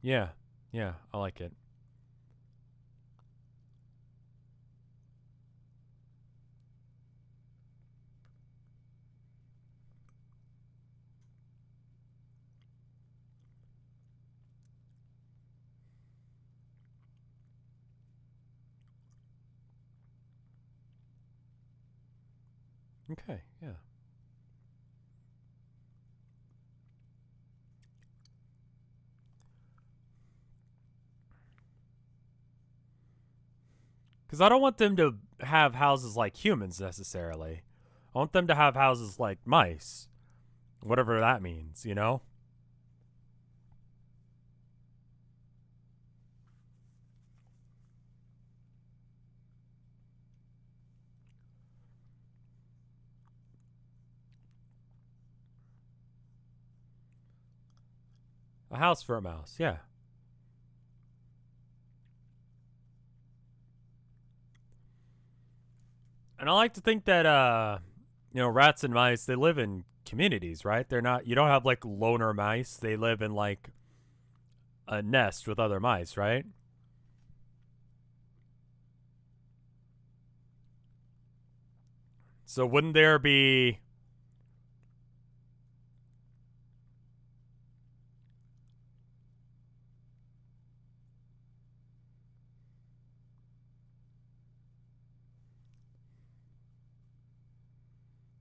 A: Yeah, yeah, I like it. Okay, yeah. Because I don't want them to have houses like humans necessarily. I want them to have houses like mice. Whatever that means, you know? A house for a mouse, yeah. And I like to think that, you know, rats and mice, they live in communities, right? They're not, you don't have like loner mice. They live in like a nest with other mice, right? So wouldn't there be...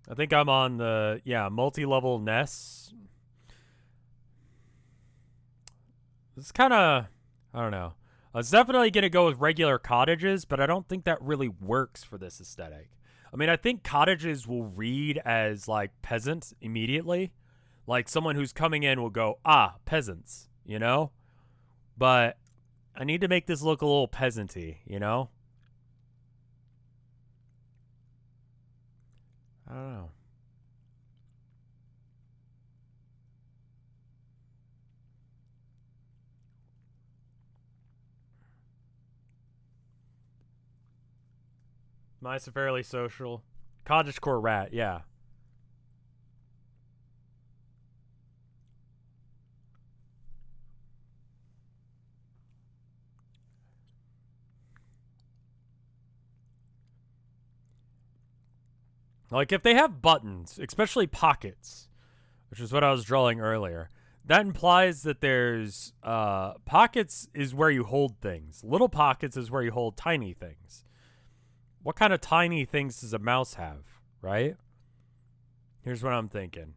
A: I think I'm on the, yeah, multi-level nests. It's kind of, I don't know. I was definitely going to go with regular cottages, but I don't think that really works for this aesthetic. I mean, I think cottages will read as like peasants immediately. Like someone who's coming in will go, ah, peasants, you know? But I need to make this look a little peasanty, you know? I don't know. Mice are fairly social. Cottagecore rat, yeah. Like, if they have buttons, especially pockets, which is what I was drawing earlier, that implies that there's pockets is where you hold things. Little pockets is where you hold tiny things. What kind of tiny things does a mouse have, right? Here's what I'm thinking.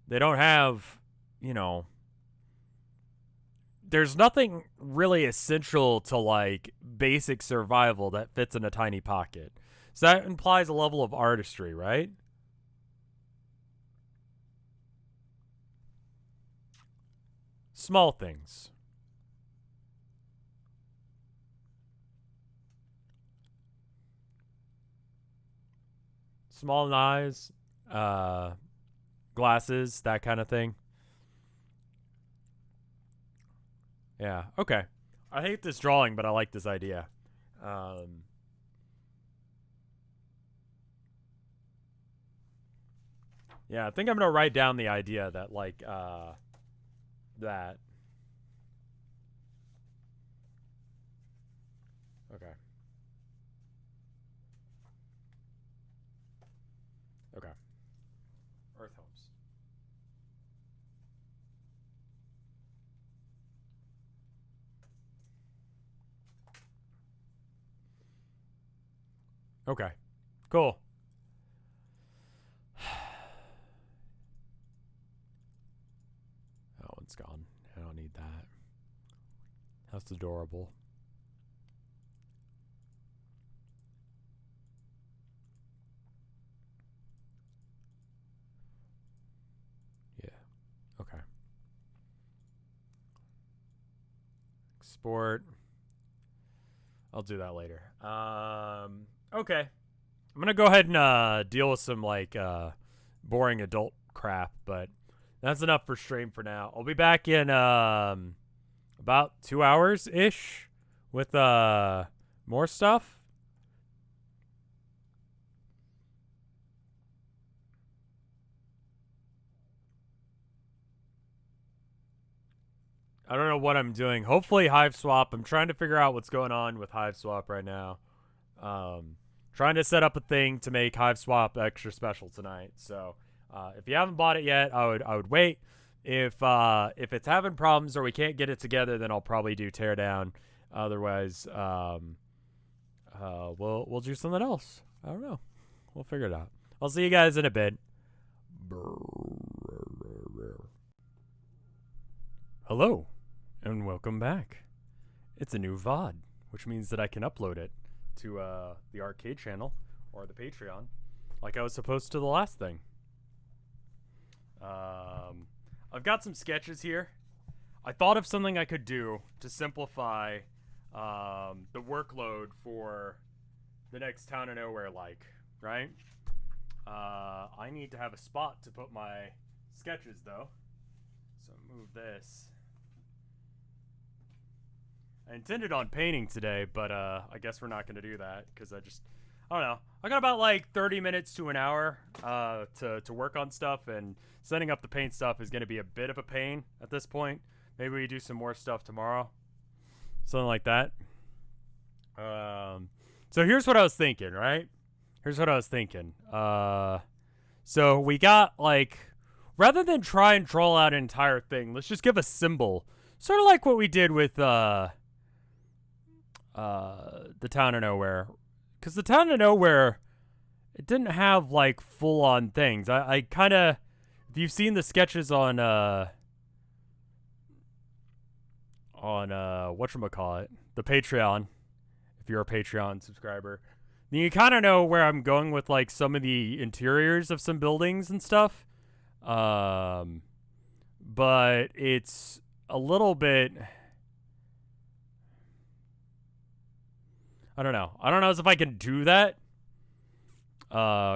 A: They don't have, you know, there's nothing really essential to like basic survival that fits in a tiny pocket. So that implies a level of artistry, right? Small things. Small eyes, glasses, that kind of thing. Yeah, okay. I hate this drawing, but I like this idea. Yeah, I think I'm gonna write down the idea that like that. Okay. Okay. Earth homes. Okay. Cool. That one's gone. I don't need that. That's adorable. Yeah. Okay. Export. I'll do that later. Okay. I'm gonna go ahead and deal with some like boring adult crap, but that's enough for stream for now. I'll be back in about 2 hours ish with more stuff. I don't know what I'm doing. Hopefully Hive Swap. I'm trying to figure out what's going on with Hive Swap right now. Trying to set up a thing to make Hive Swap extra special tonight. So if you haven't bought it yet, I would wait. If it's having problems or we can't get it together, then I'll probably do Teardown. Otherwise, we'll do something else. I don't know. We'll figure it out. I'll see you guys in a bit. Hello, and welcome back. It's a new VOD, which means that I can upload it to the Artcade channel or the Patreon, like I was supposed to the last thing. I've got some sketches here. I thought of something I could do to simplify the workload for the next Town of Nowhere, like, right? I need to have a spot to put my sketches, though. So move this. I intended on painting today, but I guess we're not going to do that because I don't know. I got about like 30 minutes to an hour to work on stuff, and setting up the paint stuff is going to be a bit of a pain at this point. Maybe we do some more stuff tomorrow. Something like that. So here's what I was thinking, right? Here's what I was thinking. So we got like, rather than try and draw out an entire thing, let's just give a symbol. Sort of like what we did with the Town of Nowhere. Because the Town of Nowhere, it didn't have like full-on things. I kind of, if you've seen the sketches on whatchamacallit, the Patreon, if you're a Patreon subscriber, then you kind of know where I'm going with like some of the interiors of some buildings and stuff. But it's a little bit, I don't know as if I can do that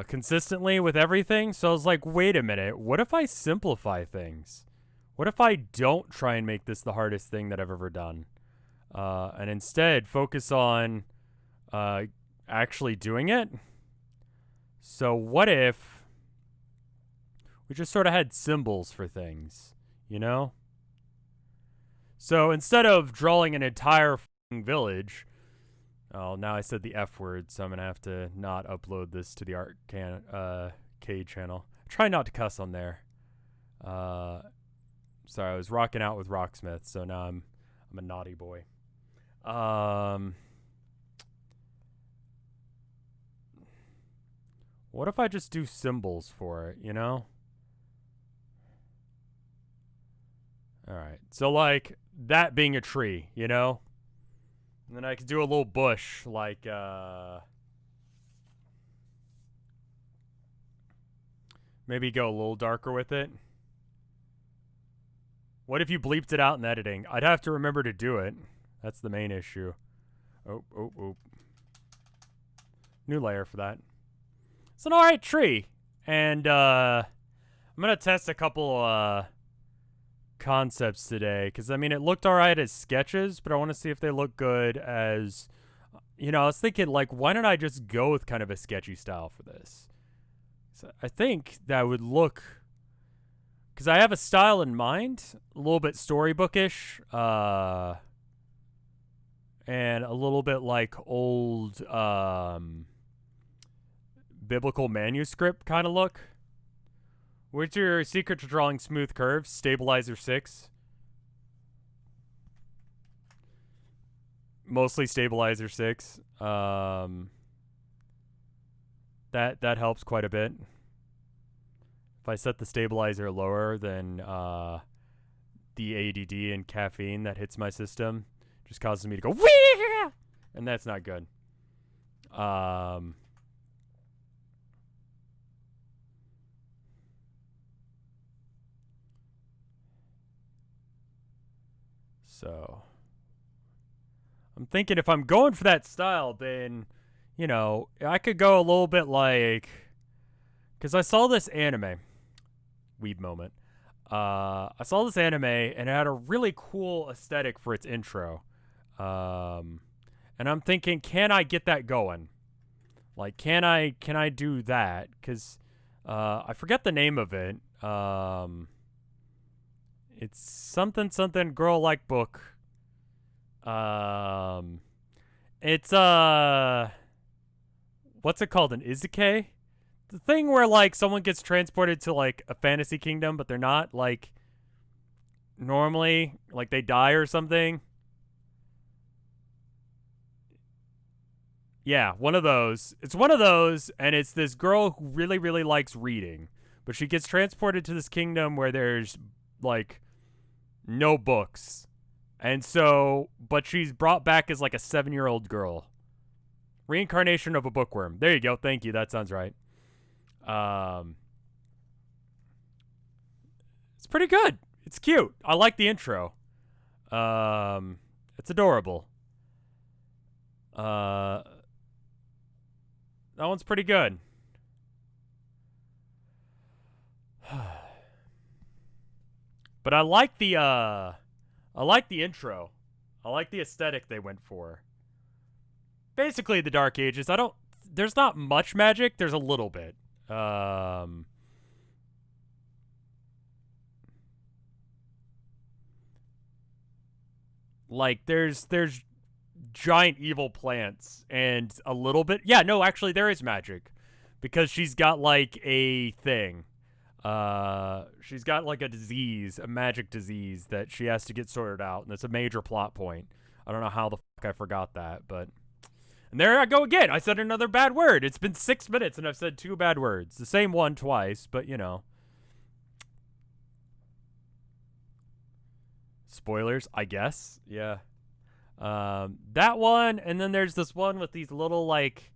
A: consistently with everything. So I was like, wait a minute, what if I simplify things? What if I don't try and make this the hardest thing that I've ever done? And instead focus on actually doing it. So what if we just sort of had symbols for things, you know? So instead of drawing an entire village, oh, now I said the F word, so I'm gonna have to not upload this to the Artcade channel. Try not to cuss on there. Sorry, I was rocking out with Rocksmith, so now I'm a naughty boy. What if I just do symbols for it, you know? Alright, so like, that being a tree, you know? And then I could do a little bush, like, maybe go a little darker with it. What if you bleeped it out in editing? I'd have to remember to do it. That's the main issue. Oh. New layer for that. It's an alright tree. And, I'm gonna test a couple, concepts today. Because, I mean, it looked alright as sketches, but I want to see if they look good as... You know, I was thinking, like, why don't I just go with kind of a sketchy style for this? So I think that would look... Because I have a style in mind, a little bit storybookish, and a little bit like old biblical manuscript kind of look. What's your secret to drawing smooth curves? Stabilizer 6. Mostly Stabilizer 6. That helps quite a bit. If I set the stabilizer lower, then the ADD and caffeine that hits my system just causes me to go wee, and that's not good. So I'm thinking if I'm going for that style, then you know I could go a little bit like, because I saw this anime. Weeb moment. I saw this anime and it had a really cool aesthetic for its intro. And I'm thinking, can I get that going? Like, can I do that? Because I forget the name of it. It's something girl like book. It's what's it called? An isekai? The thing where, like, someone gets transported to, like, a fantasy kingdom, but they're not, like, normally, like, they die or something. Yeah, one of those. It's one of those, and it's this girl who really, really likes reading. But she gets transported to this kingdom where there's, like, no books. And so, but she's brought back as, like, a 7-year-old girl. Reincarnation of a bookworm. There you go. Thank you. That sounds right. It's pretty good. It's cute. I like the intro. It's adorable. That one's pretty good. But I like the intro. I like the aesthetic they went for. Basically the Dark Ages. There's not much magic, there's a little bit. Like there's giant evil plants and a little bit. Yeah, no, actually there is magic because she's got like a thing. She's got like a disease, a magic disease that she has to get sorted out, and it's a major plot point. I don't know how the fuck I forgot that, but and there I go again. I said another bad word. It's been 6 minutes and I've said 2 bad words. The same one twice, but you know. Spoilers, I guess. Yeah. That one, and then there's this one with these little like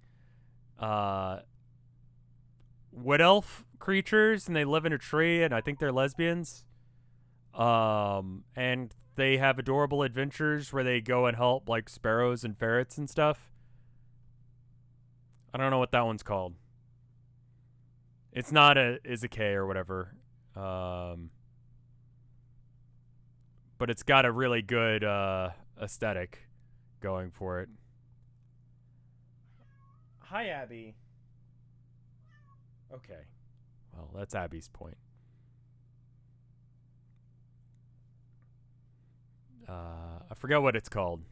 A: wood elf creatures, and they live in a tree, and I think they're lesbians. And they have adorable adventures where they go and help like sparrows and ferrets and stuff. I don't know what that one's called. It's not a isekai or whatever. But it's got a really good aesthetic going for it. Hi, Abby. Okay. Well, that's Abby's point. I forget what it's called.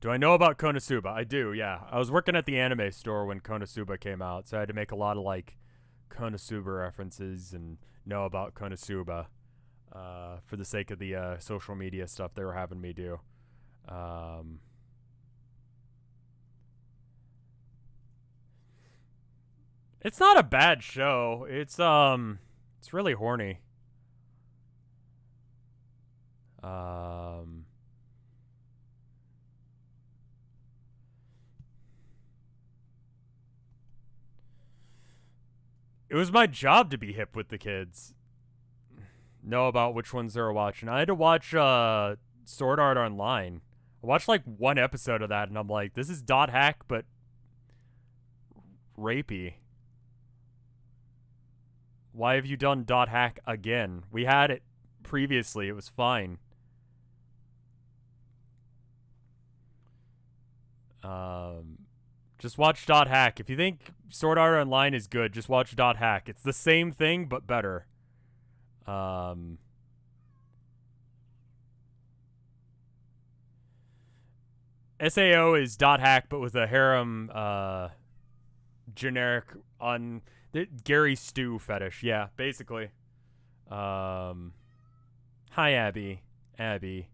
A: Do I know about Konosuba? I do, yeah. I was working at the anime store when Konosuba came out, so I had to make a lot of like Konosuba references and know about Konosuba for the sake of the social media stuff they were having me do. It's not a bad show. It's really horny. Um, it was my job to be hip with the kids. Know about which ones they were watching. I had to watch Sword Art Online. I watched like one episode of that, and I'm like, this is dot hack, but rapey. Why have you done dot hack again? We had it previously. It was fine. Um, just watch dot hack. If you think Sword Art Online is good, just watch dot hack. It's the same thing but better. Um, SAO is dot hack, but with a harem generic on Gary Stew fetish. Yeah, basically. Hi, Abby. Abby.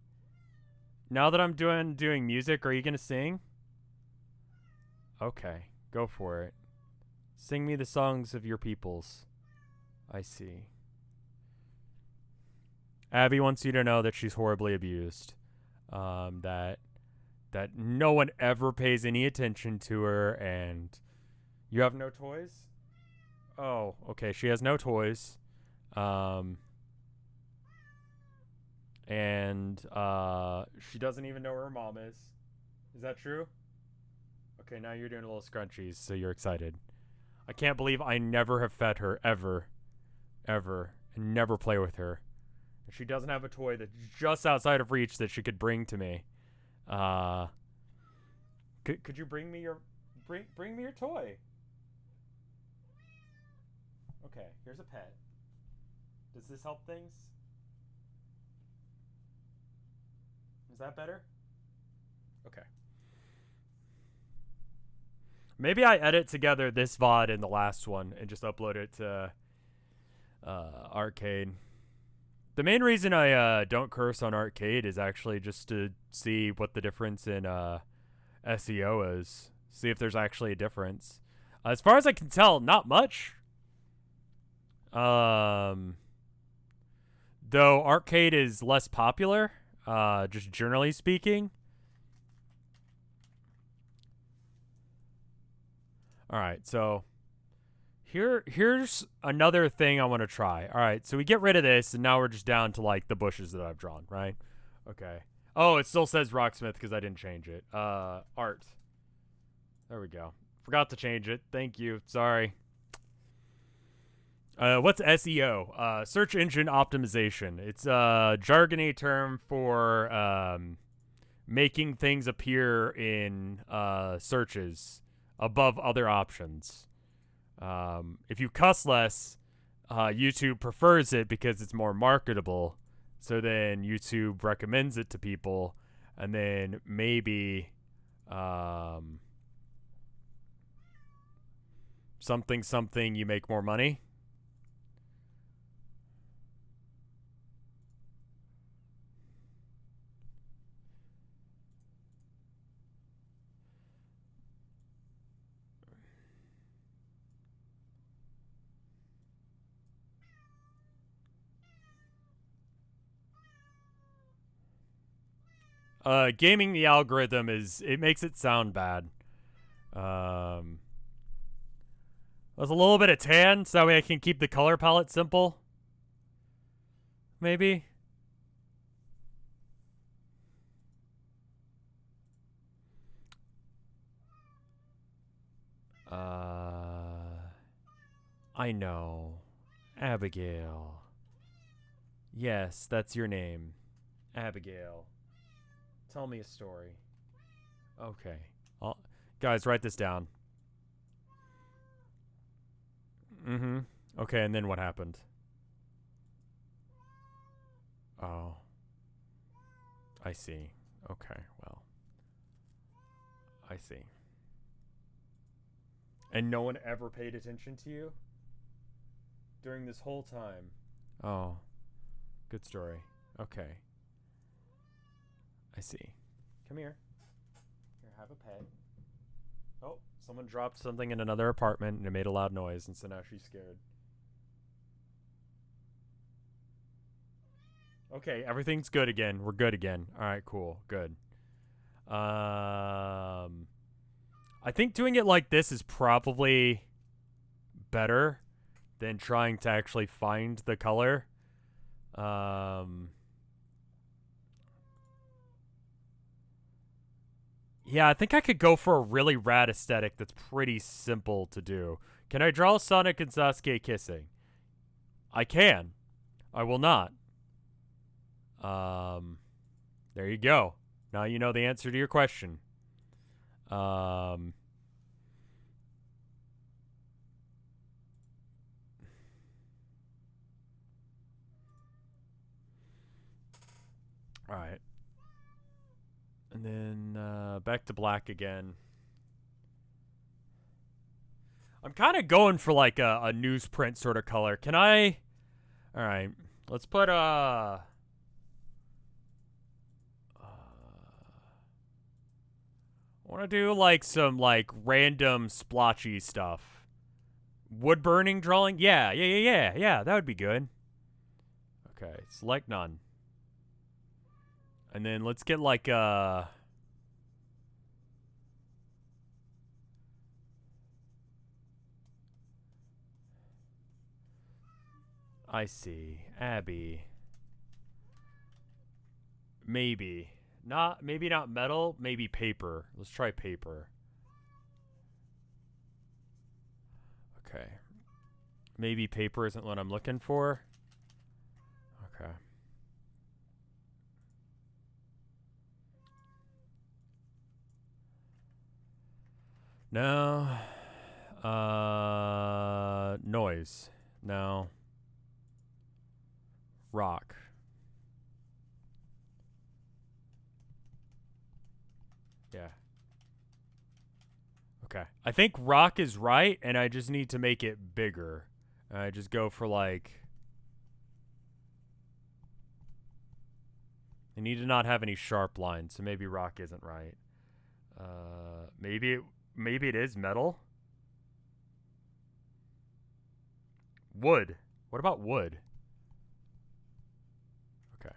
A: Now that I'm doing music, are you gonna sing? Okay, go for it. Sing me the songs of your peoples. I see. Abby wants you to know that she's horribly abused. That no one ever pays any attention to her, and you have no toys? Oh, okay. She has no toys. Um, and she doesn't even know where her mom is. Is that true? Okay, now you're doing a little scrunchies, so you're excited. I can't believe I never have fed her ever, and never play with her. She doesn't have a toy that's just outside of reach that she could bring to me. Could you bring me your bring me your toy? Okay, here's a pet. Does this help things? Is that better? Okay. Maybe I edit together this VOD and the last one and just upload it to Artcade. The main reason I don't curse on Artcade is actually just to see what the difference in SEO is. See if there's actually a difference. As far as I can tell, not much. Though Artcade is less popular, just generally speaking. All right, so here's another thing I want to try. All right, so we get rid of this, and now we're just down to like the bushes that I've drawn, right? Okay. Oh, it still says Rocksmith because I didn't change it. Art. There we go. Forgot to change it. Thank you. Sorry. What's SEO? Search engine optimization. It's a jargony term for making things appear in searches above other options. If you cuss less, YouTube prefers it because it's more marketable. So then YouTube recommends it to people, and then maybe something you make more money. Gaming the algorithm it makes it sound bad. With a little bit of tan, so that way I can keep the color palette simple. Maybe. I know. Abigail. Yes, that's your name. Abigail. Tell me a story. Okay. I'll, guys, write this down. Mm-hmm. Okay, and then what happened? Oh. I see. Okay, well. I see. And no one ever paid attention to you? During this whole time? Oh. Good story. Okay. I see. Come here. Here, have a pet. Oh, someone dropped something in another apartment and it made a loud noise, and so now she's scared. Okay, everything's good again. We're good again. All right, cool. Good. I think doing it like this is probably better than trying to actually find the color. Yeah, I think I could go for a really rad aesthetic that's pretty simple to do. Can I draw Sonic and Sasuke kissing? I can. I will not. There you go. Now you know the answer to your question. All right. And then back to black again. I'm kind of going for like a newsprint sort of color. Can I? All right. Let's put I want to do like some like random splotchy stuff. Wood burning drawing? Yeah. That would be good. Okay, select none. And then let's get like I see. Abby. Maybe. Maybe not metal, maybe paper. Let's try paper. Okay. Maybe paper isn't what I'm looking for. Okay. No. Noise. No. Rock. Yeah. Okay. I think rock is right, and I just need to make it bigger. I just go for like... I need to not have any sharp lines, so maybe rock isn't right. Maybe it is metal. Wood. What about wood? Okay.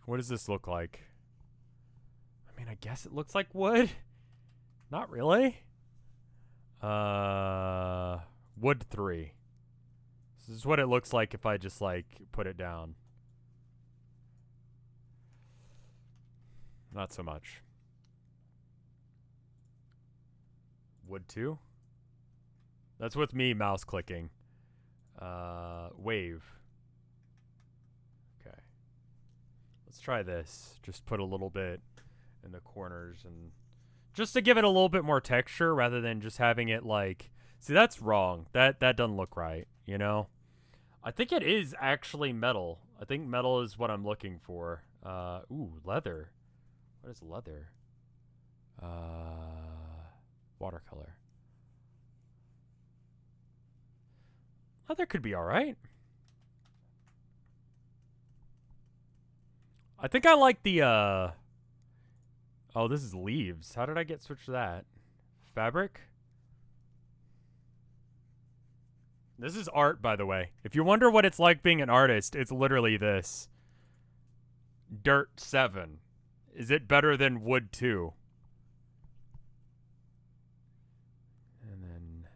A: What does this look like? I mean, I guess it looks like wood. Not really. Wood 3. This is what it looks like if I just like put it down. Not so much. Wood 2? That's with me mouse clicking. Wave. Okay. Let's try this. Just put a little bit in the corners and just to give it a little bit more texture rather than just having it like... See, that's wrong. That doesn't look right, you know? I think it is actually metal. I think metal is what I'm looking for. Ooh, leather. What is leather? Watercolor. Leather could be alright. I think I like the, Oh, this is leaves. How did I get switched to that? Fabric? This is art, by the way. If you wonder what it's like being an artist, it's literally this. Dirt 7. Is it better than wood 2? And then...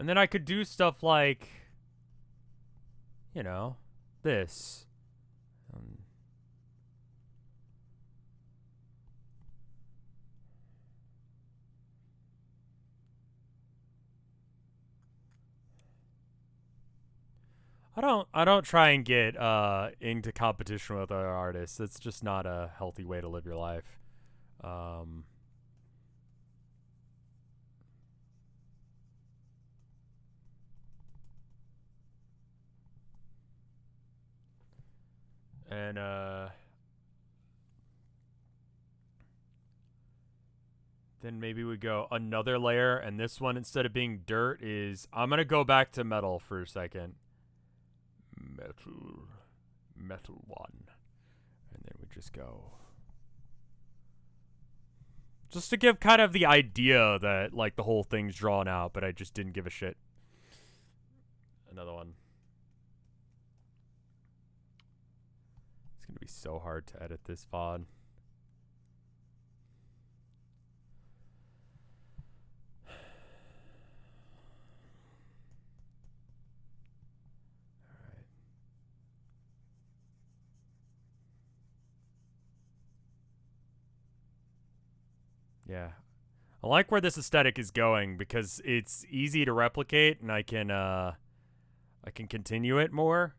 A: And then I could do stuff like, you know, this. I don't try and get into competition with other artists. It's just not a healthy way to live your life. Um, and then maybe we go another layer, and this one, instead of being dirt, is, I'm gonna go back to metal for a second. Metal one, and then we just go, just to give kind of the idea that like the whole thing's drawn out, but I just didn't give a shit. Another one. It's gonna be so hard to edit this VOD. Yeah. I like where this aesthetic is going because it's easy to replicate, and I can continue it more.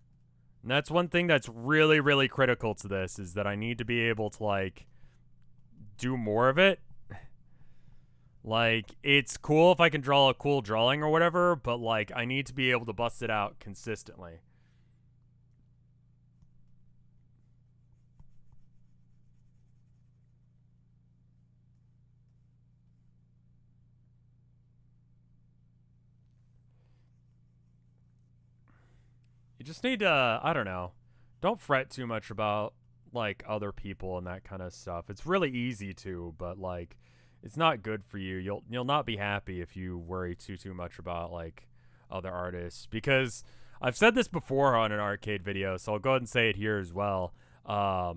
A: And that's one thing that's really, really critical to this, is that I need to be able to like do more of it. Like, it's cool if I can draw a cool drawing or whatever, but like I need to be able to bust it out consistently. You just need to, I don't know, don't fret too much about like other people and that kind of stuff. It's really easy to, but like it's not good for you. You'll not be happy if you worry too much about like other artists, because I've said this before on an arcade video, so I'll go ahead and say it here as well. I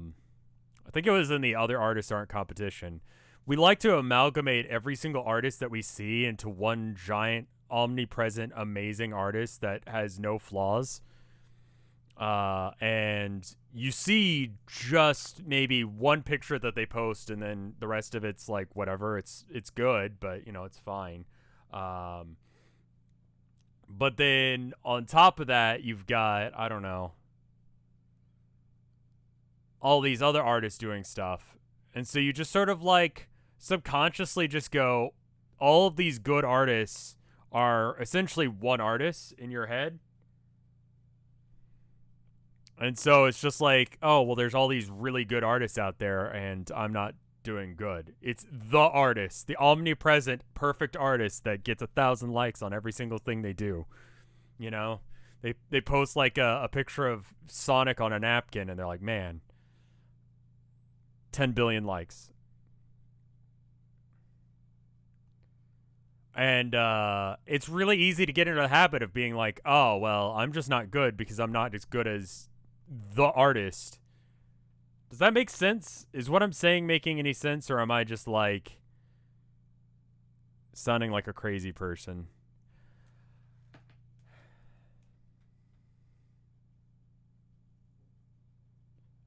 A: think it was in the Other Artists Aren't competition. We like to amalgamate every single artist that we see into one giant, omnipresent, amazing artist that has no flaws. And you see just maybe one picture that they post, and then the rest of it's like whatever. It's good, but you know, it's fine. But then on top of that, you've got, I don't know, all these other artists doing stuff. And so you just sort of like subconsciously just go, all of these good artists are essentially one artist in your head. And so it's just like, oh, well, there's all these really good artists out there, and I'm not doing good. It's the artist, the omnipresent, perfect artist that gets 1,000 likes on every single thing they do. You know? They post like a picture of Sonic on a napkin, and they're like, man, 10 billion likes. And it's really easy to get into the habit of being like, oh, well, I'm just not good because I'm not as good as the artist. Does that make sense? Is what I'm saying making any sense, or am I just like sounding like a crazy person?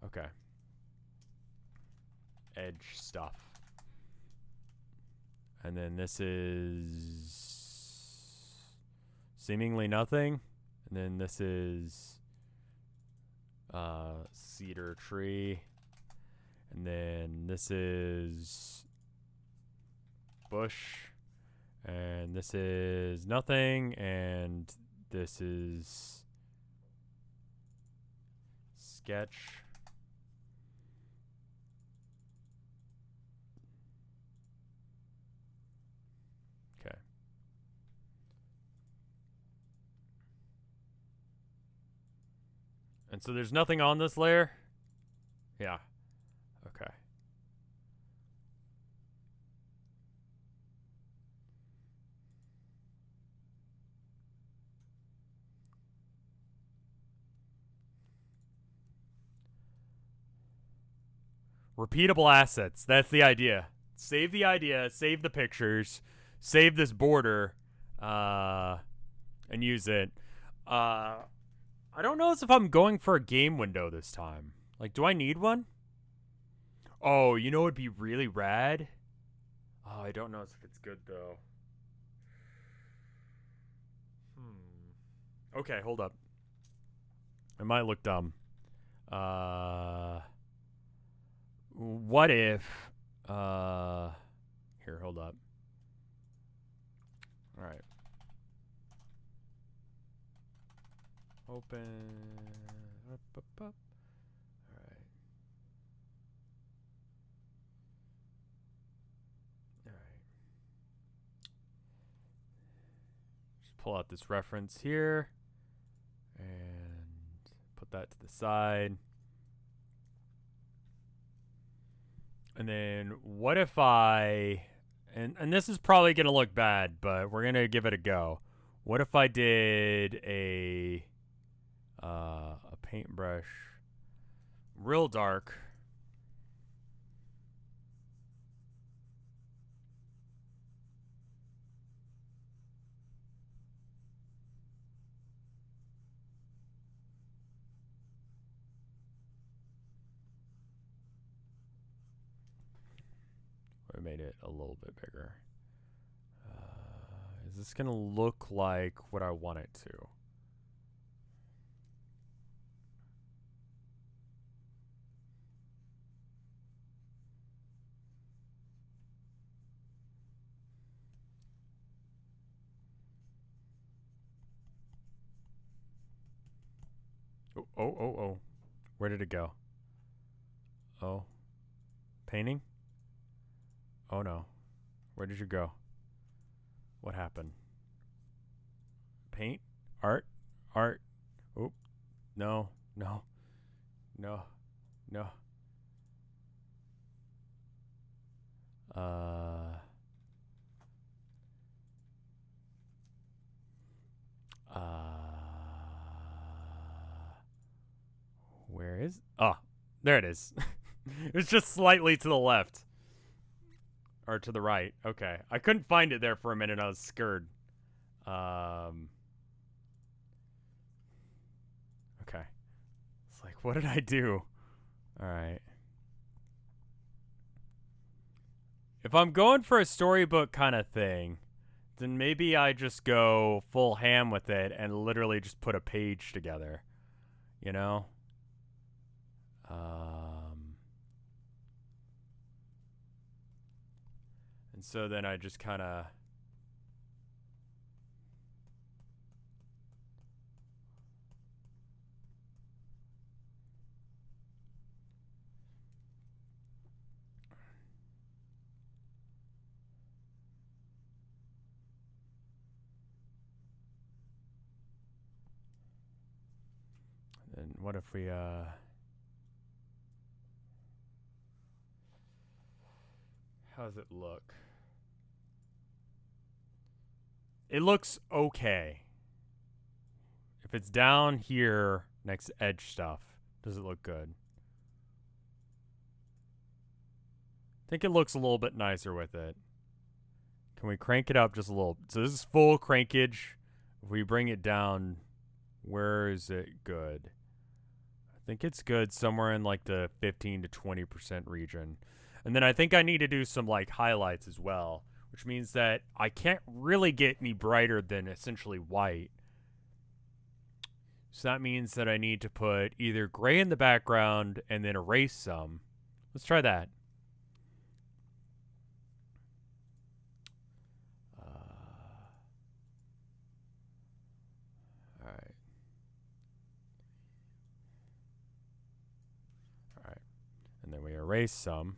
A: Okay. Edge stuff. And then this is seemingly nothing. And then this is cedar tree. And then this is bush. And this is nothing. And this is sketch. Okay. And so there's nothing on this layer? Yeah. Okay. Repeatable assets. That's the idea. Save the idea, save the pictures, save this border, and use it. I don't know if I'm going for a game window this time. Like, do I need one? Oh, you know what'd be really rad? Oh, I don't know if it's good though. Okay, hold up. It might look dumb. What if here, hold up. All right. Open up. All right. All right. Just pull out this reference here and put that to the side. And then what if I and this is probably going to look bad, but we're going to give it a go. What if I did a paintbrush real dark, I made it a little bit bigger. Is this going to look like what I want it to? Oh. Where did it go? Oh. Painting? Oh no. Where did you go? What happened? Paint? Art? Oop. No. Uh. Where is? Oh, there it is. It's just slightly to the left. Or to the right. Okay. I couldn't find it there for a minute. I was scared. Okay. It's like, what did I do? Alright. If I'm going for a storybook kind of thing, then maybe I just go full ham with it and literally just put a page together. You know? And so then I just kind of... And what if we, how does it look? It looks okay. If it's down here next to edge stuff, does it look good? I think it looks a little bit nicer with it. Can we crank it up just a little? So this is full crankage. If we bring it down, where is it good? I think it's good somewhere in like the 15 to 20% region. And then I think I need to do some like highlights as well, which means that I can't really get any brighter than essentially white. So that means that I need to put either gray in the background and then erase some. Let's try that. All right. And then we erase some.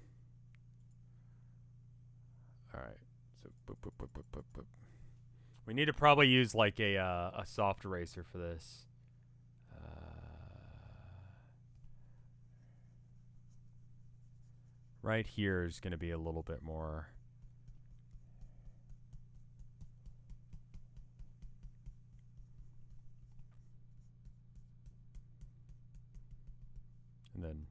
A: All right. So boop, boop, boop, boop, boop, boop. We need to probably use like a soft eraser for this. Right here is going to be a little bit more. And then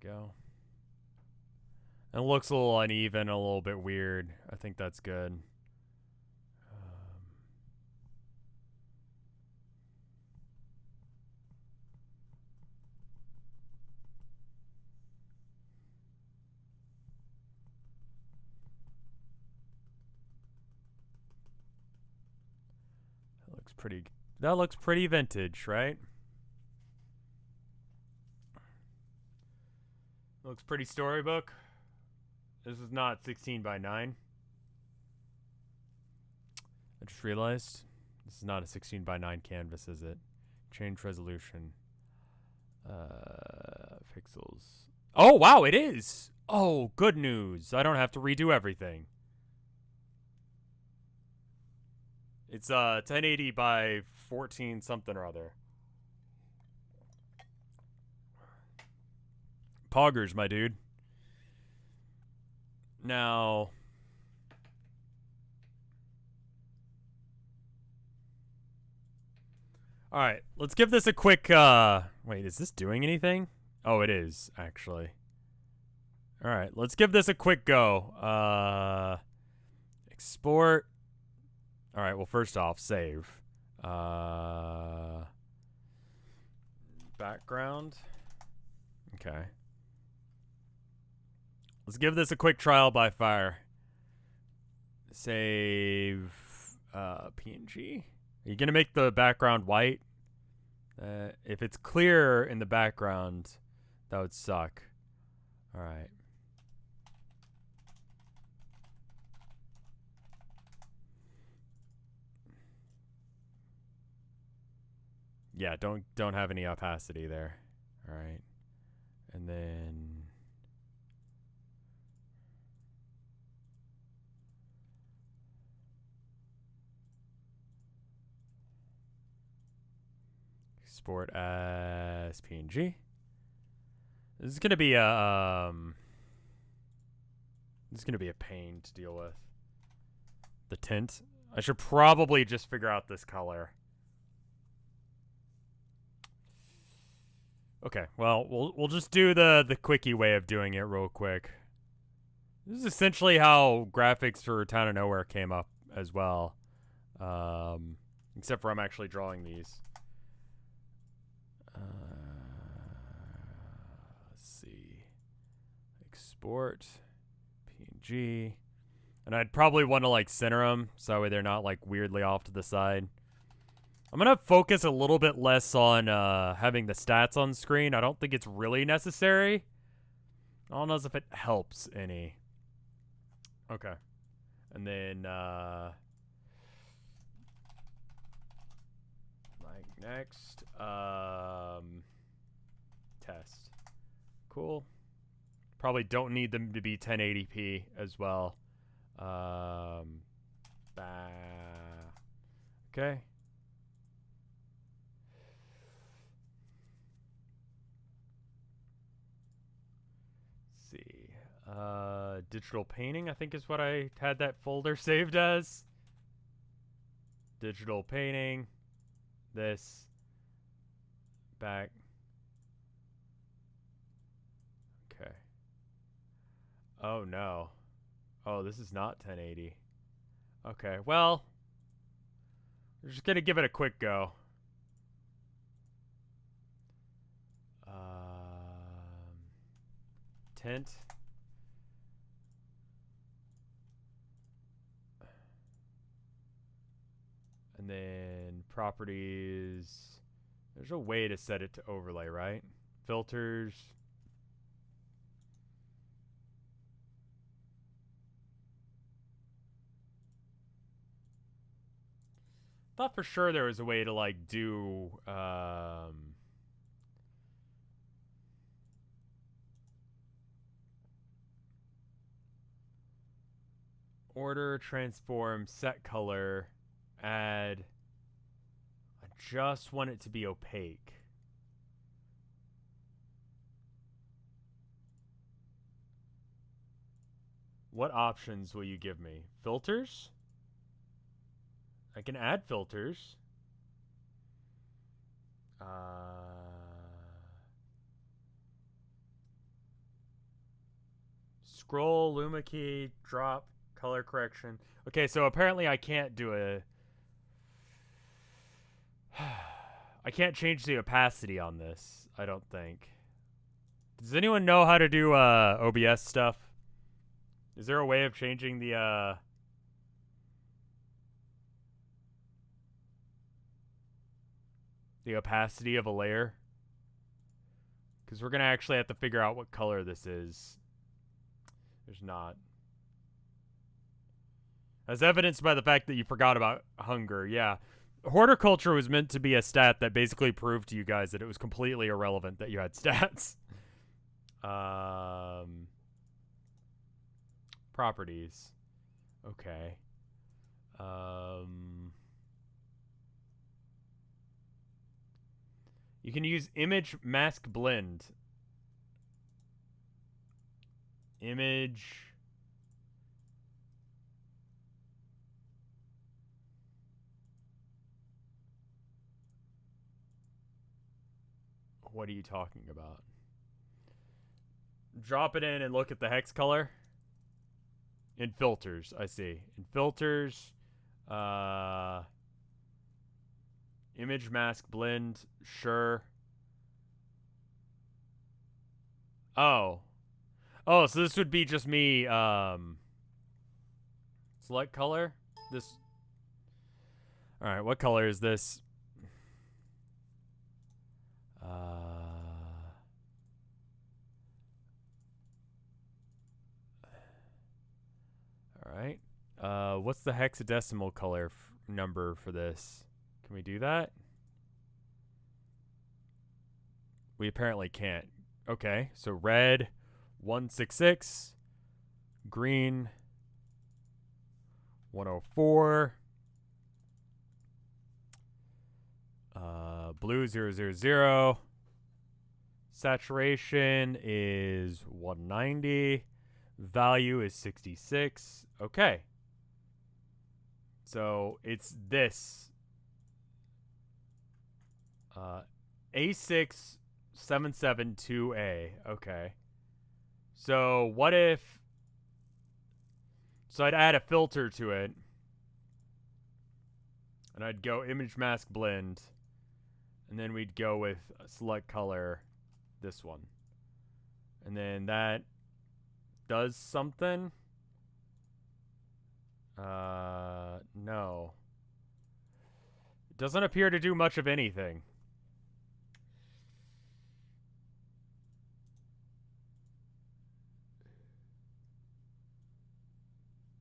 A: go. It looks a little uneven, a little bit weird. I think that's good. That looks pretty vintage, right? Looks pretty storybook. This is not 16 by 9. I just realized this is not a 16 by 9 canvas, is it? Change resolution. Pixels. Oh, wow, it is. Oh, good news. I don't have to redo everything. It's 1080 by 14 something or other. Poggers, my dude. Now, all right, let's give this a quick wait, is this doing anything? Oh, it is actually. All right, let's give this a quick go. Export. All right, well, first off, save. Background. Okay. Let's give this a quick trial by fire. Save PNG. Are you going to make the background white? If it's clear in the background, that would suck. All right. Yeah, don't have any opacity there. All right. And then export as PNG. This is gonna be a pain to deal with. The tint. I should probably just figure out this color. Okay, well, we'll just do the quickie way of doing it real quick. This is essentially how graphics for Town of Nowhere came up as well. Except for I'm actually drawing these. Let's see. Export. PNG. And I'd probably want to like center them so that way they're not like weirdly off to the side. I'm going to focus a little bit less on having the stats on screen. I don't think it's really necessary. I don't know if it helps any. Okay. And then like next test. Cool. Probably don't need them to be 1080p as well. Okay. See. Digital painting, I think is what I had that folder saved as. Digital painting. This. Back. Okay. Oh no. Oh, this is not 1080. Okay, well, we're just gonna give it a quick go. Tint. And then properties. There's a way to set it to overlay, right? Filters. Thought for sure there was a way to like do order, transform, set color, add. I just want it to be opaque. What options will you give me? Filters? I can add filters. Scroll, Luma key, drop, color correction. Okay, so apparently I can't do a... I can't change the opacity on this, I don't think. Does anyone know how to do OBS stuff? Is there a way of changing the opacity of a layer? Because we're going to actually have to figure out what color this is. There's not. As evidenced by the fact that you forgot about hunger, yeah. Horticulture was meant to be a stat that basically proved to you guys that it was completely irrelevant that you had stats. Properties. Okay. You can use image mask blend. Image. What are you talking about? Drop it in and look at the hex color. In filters, I see. In filters, image mask blend, sure. Oh. Oh, so this would be just me, select color? This. Alright, what color is this? Alright. What's the hexadecimal color number for this? Can we do that? We apparently can't. Okay, so red 166, green 104, blue 000, saturation is 190, value is 66. Okay. So it's this. A6772A. Okay. So what if... So I'd add a filter to it. And I'd go image mask blend. And then we'd go with select color, this one. And then that does something. No. It doesn't appear to do much of anything.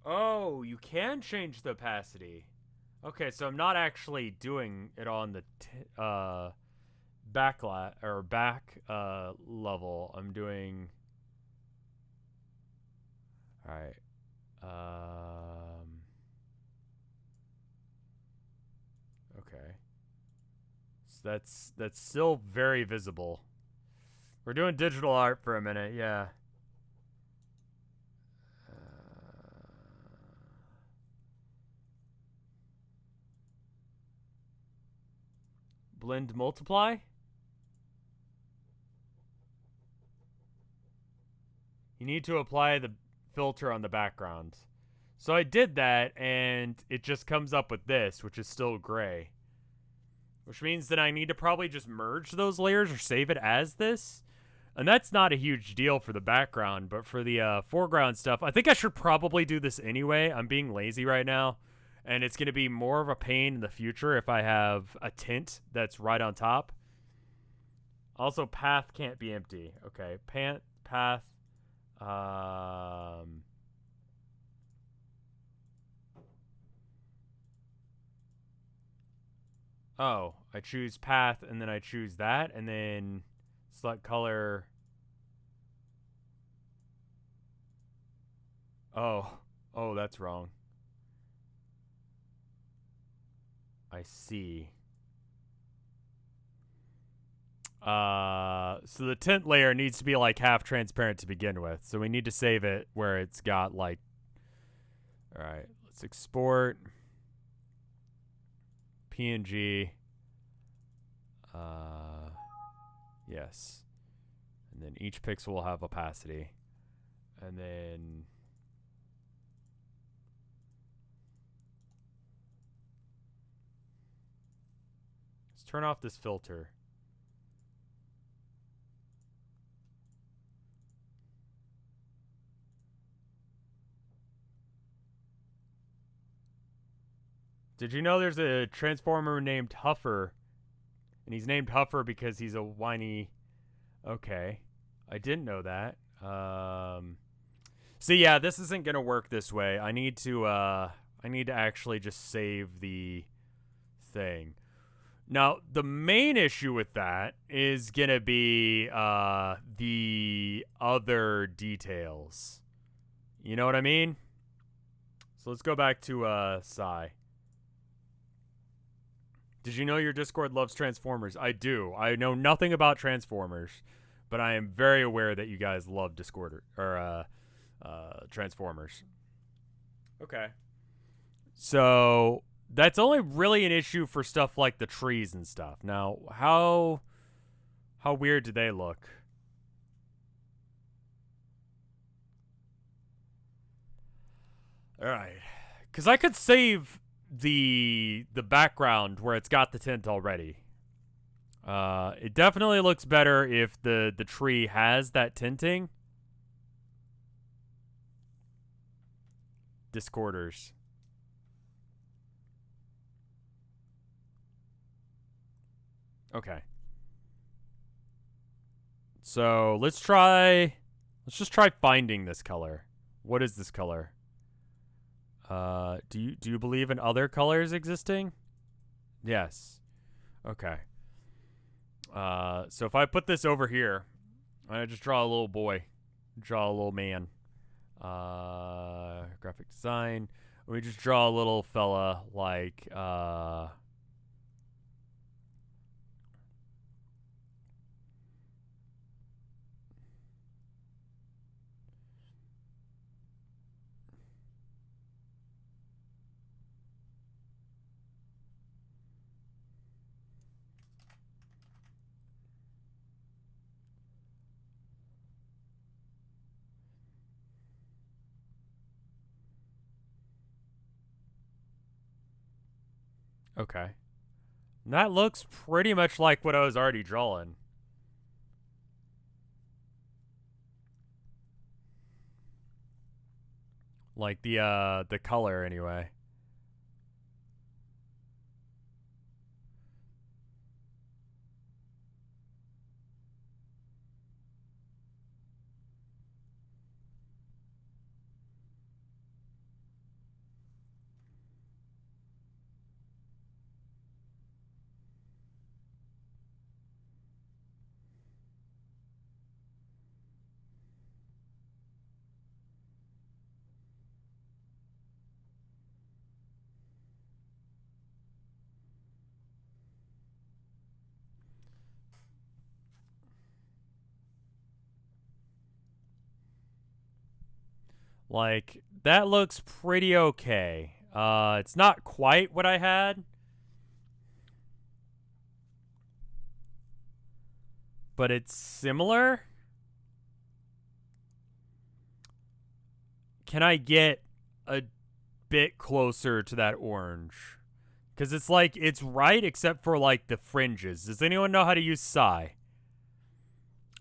A: Oh, you can change the opacity. Okay, so I'm not actually doing it on the back level. I'm doing... Alright. Okay. So that's still very visible. We're doing digital art for a minute, yeah. Blend multiply? You need to apply the filter on the background. So I did that, and it just comes up with this, which is still gray. Which means that I need to probably just merge those layers or save it as this. And that's not a huge deal for the background, but for the foreground stuff, I think I should probably do this anyway. I'm being lazy right now. And it's going to be more of a pain in the future if I have a tint that's right on top. Also, path can't be empty. Okay, path. Oh, I choose path, and then I choose that, and then select color. Oh, that's wrong. I see. So the tint layer needs to be like half transparent to begin with. So we need to save it where it's got like... Alright, let's export. PNG. Yes. And then each pixel will have opacity. And then let's turn off this filter. Did you know there's a transformer named Huffer? And he's named Huffer because he's a whiny... Okay. I didn't know that. So yeah, this isn't going to work this way. I need to actually just save the thing. Now, the main issue with that is going to be the other details. You know what I mean? So let's go back to Psy. Did you know your Discord loves Transformers? I do. I know nothing about Transformers, but I am very aware that you guys love Discord or Transformers. Okay. So that's only really an issue for stuff like the trees and stuff. Now, how weird do they look? All right. Cuz I could save the background where it's got the tint already. It definitely looks better if the tree has that tinting. Discorders. Okay. So let's just try finding this color. What is this color? Do you believe in other colors existing? Yes. Okay. So if I put this over here, I just draw a little boy, draw a little man. Graphic design. We just draw a little fella like okay. And that looks pretty much like what I was already drawing. Like the color anyway. Like, that looks pretty okay. It's not quite what I had, but it's similar. Can I get a bit closer to that orange? Because it's like, it's right except for like the fringes. Does anyone know how to use Psy?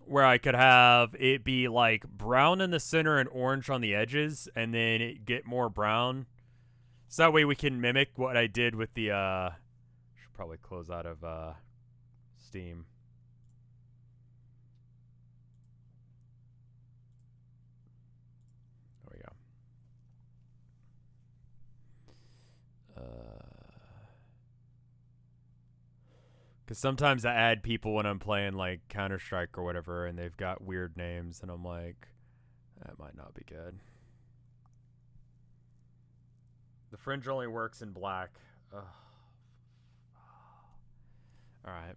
A: Where I could have it be like brown in the center and orange on the edges, and then it get more brown. So that way we can mimic what I did with the, should probably close out of, Steam. There we go. Because sometimes I add people when I'm playing like Counter-Strike or whatever, and they've got weird names, and I'm like, that might not be good. The fringe only works in black. Ugh. Alright.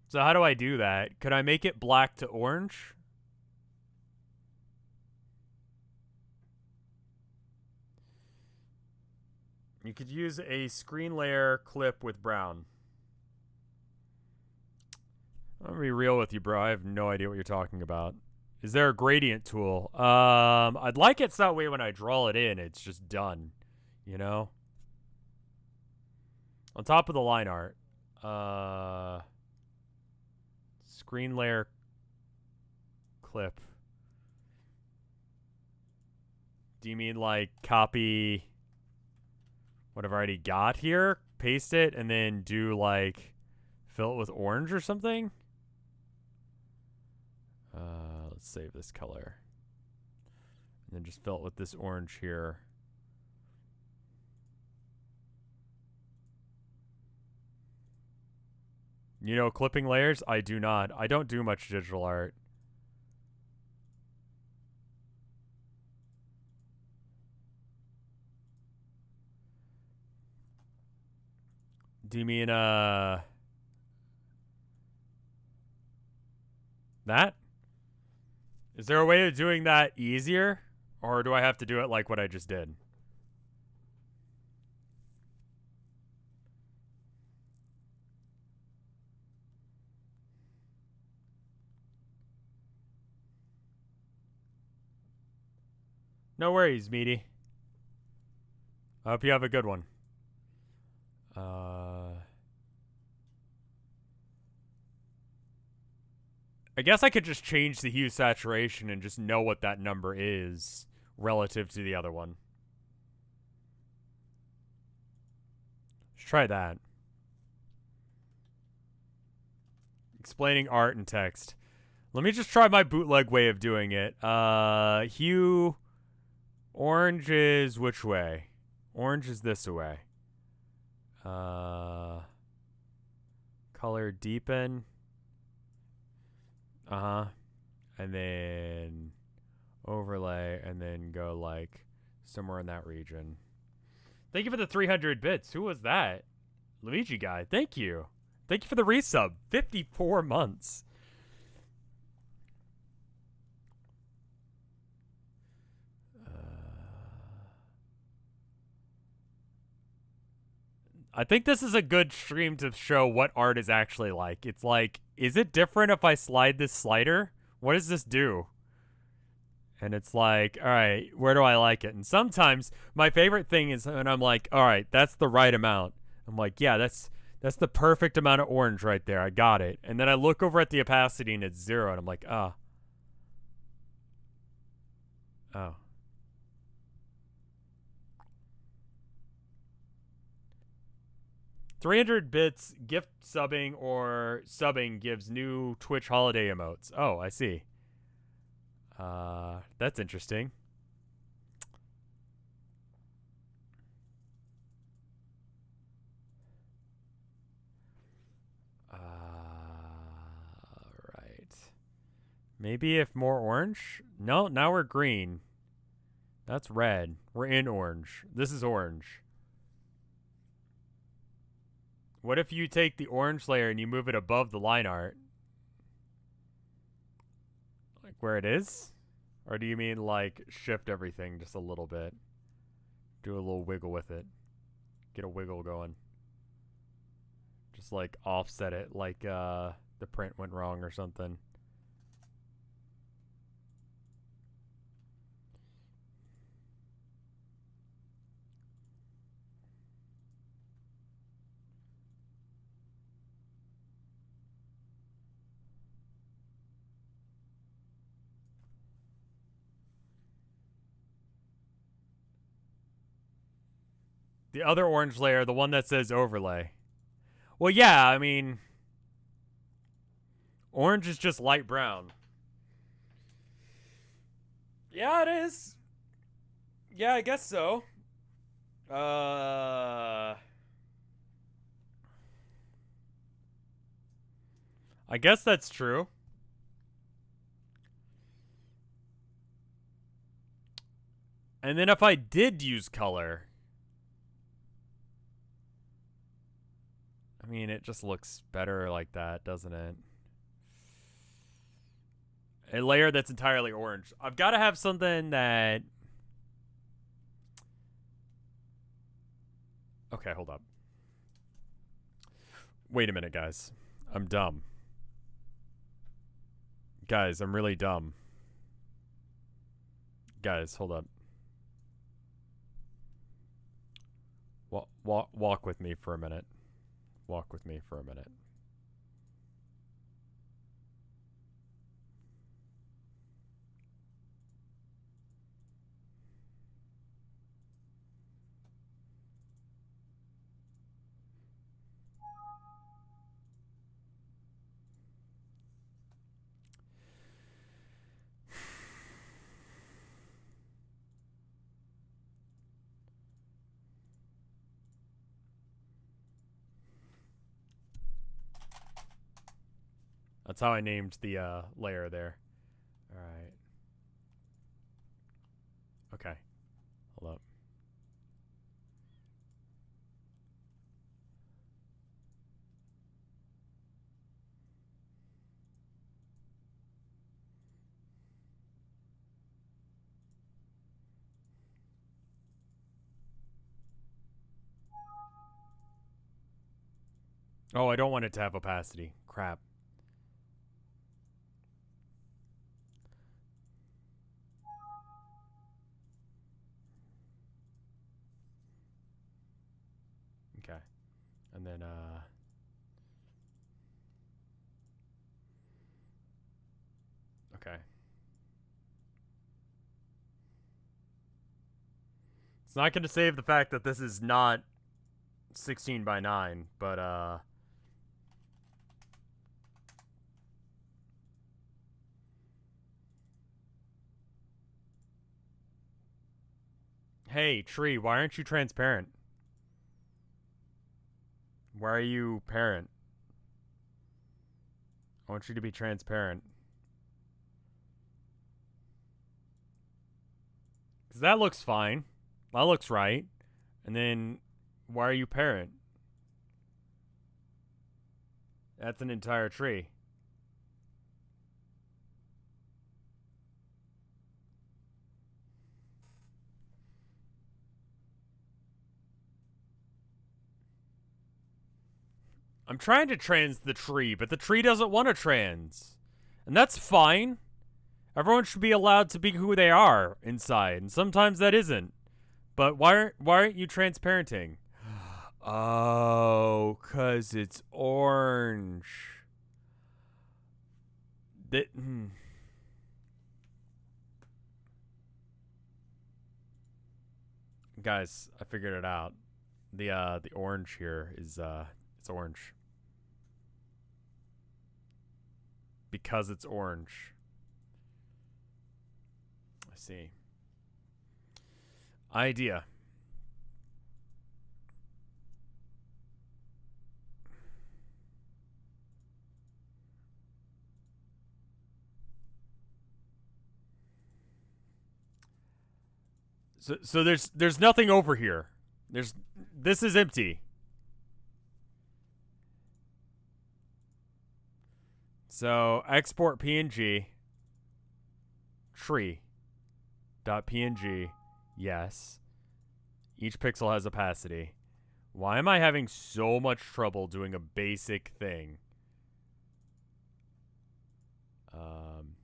A: So how do I do that? Could I make it black to orange? You could use a screen layer clip with brown. I'm gonna be real with you, bro. I have no idea what you're talking about. Is there a gradient tool? I'd like it so that way when I draw it in, it's just done. You know? On top of the line art. Screen layer clip. Do you mean like copy what I've already got here? Paste it and then do like fill it with orange or something? Let's save this color. And then just fill it with this orange here. You know clipping layers? I do not. I don't do much digital art. Do you mean, that? Is there a way of doing that easier? Or do I have to do it like what I just did? No worries, Meaty. I hope you have a good one. I guess I could just change the hue saturation and just know what that number is relative to the other one. Let's try that. Explaining art and text. Let me just try my bootleg way of doing it. Hue. Orange is which way? Orange is this way. Color deepen. And then overlay, and then go like somewhere in that region. Thank you for the 300 bits. Who was that? Luigi guy. Thank you. Thank you for the resub. 54 months. I think this is a good stream to show what art is actually like. It's like, is it different if I slide this slider? What does this do? And it's like, all right, where do I like it? And sometimes my favorite thing is when I'm like, all right, that's the right amount. I'm like, yeah, that's the perfect amount of orange right there. I got it. And then I look over at the opacity and it's 0, and I'm like, oh. 300 bits gift subbing or subbing gives new Twitch holiday emotes. Oh, I see. That's interesting. Right. Maybe if more orange? No, now we're green. That's red. We're in orange. This is orange. What if you take the orange layer and you move it above the line art? Like where it is? Or do you mean like shift everything just a little bit? Do a little wiggle with it. Get a wiggle going. Just like offset it like the print went wrong or something. The other orange layer, the one that says overlay. Well, yeah, I mean, orange is just light brown. Yeah, it is. Yeah, I guess so. I guess that's true. And then if I did use color, I mean, it just looks better like that, doesn't it? A layer that's entirely orange. I've got to have something that... Okay, hold up. Wait a minute, guys. I'm dumb. Guys, I'm really dumb. Guys, hold up. Walk with me for a minute. Walk with me for a minute. That's how I named the layer there. All right. Okay. Hold up. Oh, I don't want it to have opacity. Crap. Okay. And then, okay. It's not going to save the fact that this is not 16 by 9, but, hey, tree, why aren't you transparent? Why are you parent? I want you to be transparent. Because that looks fine. That looks right. And then, why are you parent? That's an entire tree. I'm trying to trans the tree, but the tree doesn't want to trans. And that's fine. Everyone should be allowed to be who they are inside, and sometimes that isn't. But why aren't you transparenting? Oh, 'cause it's orange. Guys, I figured it out. The orange here is it's orange. Because it's orange. I see. Idea. So there's nothing over here. This is empty. So export PNG tree dot PNG. Yes. Each pixel has opacity. Why am I having so much trouble doing a basic thing?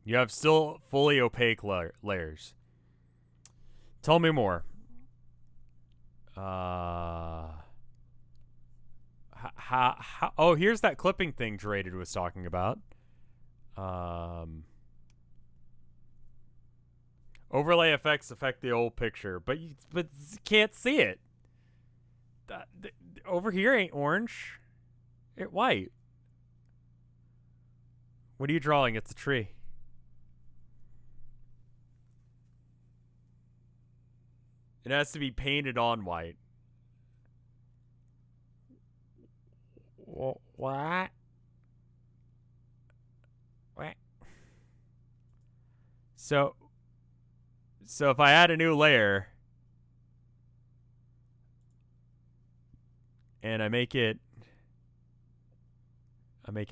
A: You have still fully opaque layers. Tell me more. Oh, here's that clipping thing Derated was talking about. Overlay effects affect the old picture, but you can't see it. Over here ain't orange. It's white. What are you drawing? It's a tree. It has to be painted on white. What? What? So if I add a new layer and I make it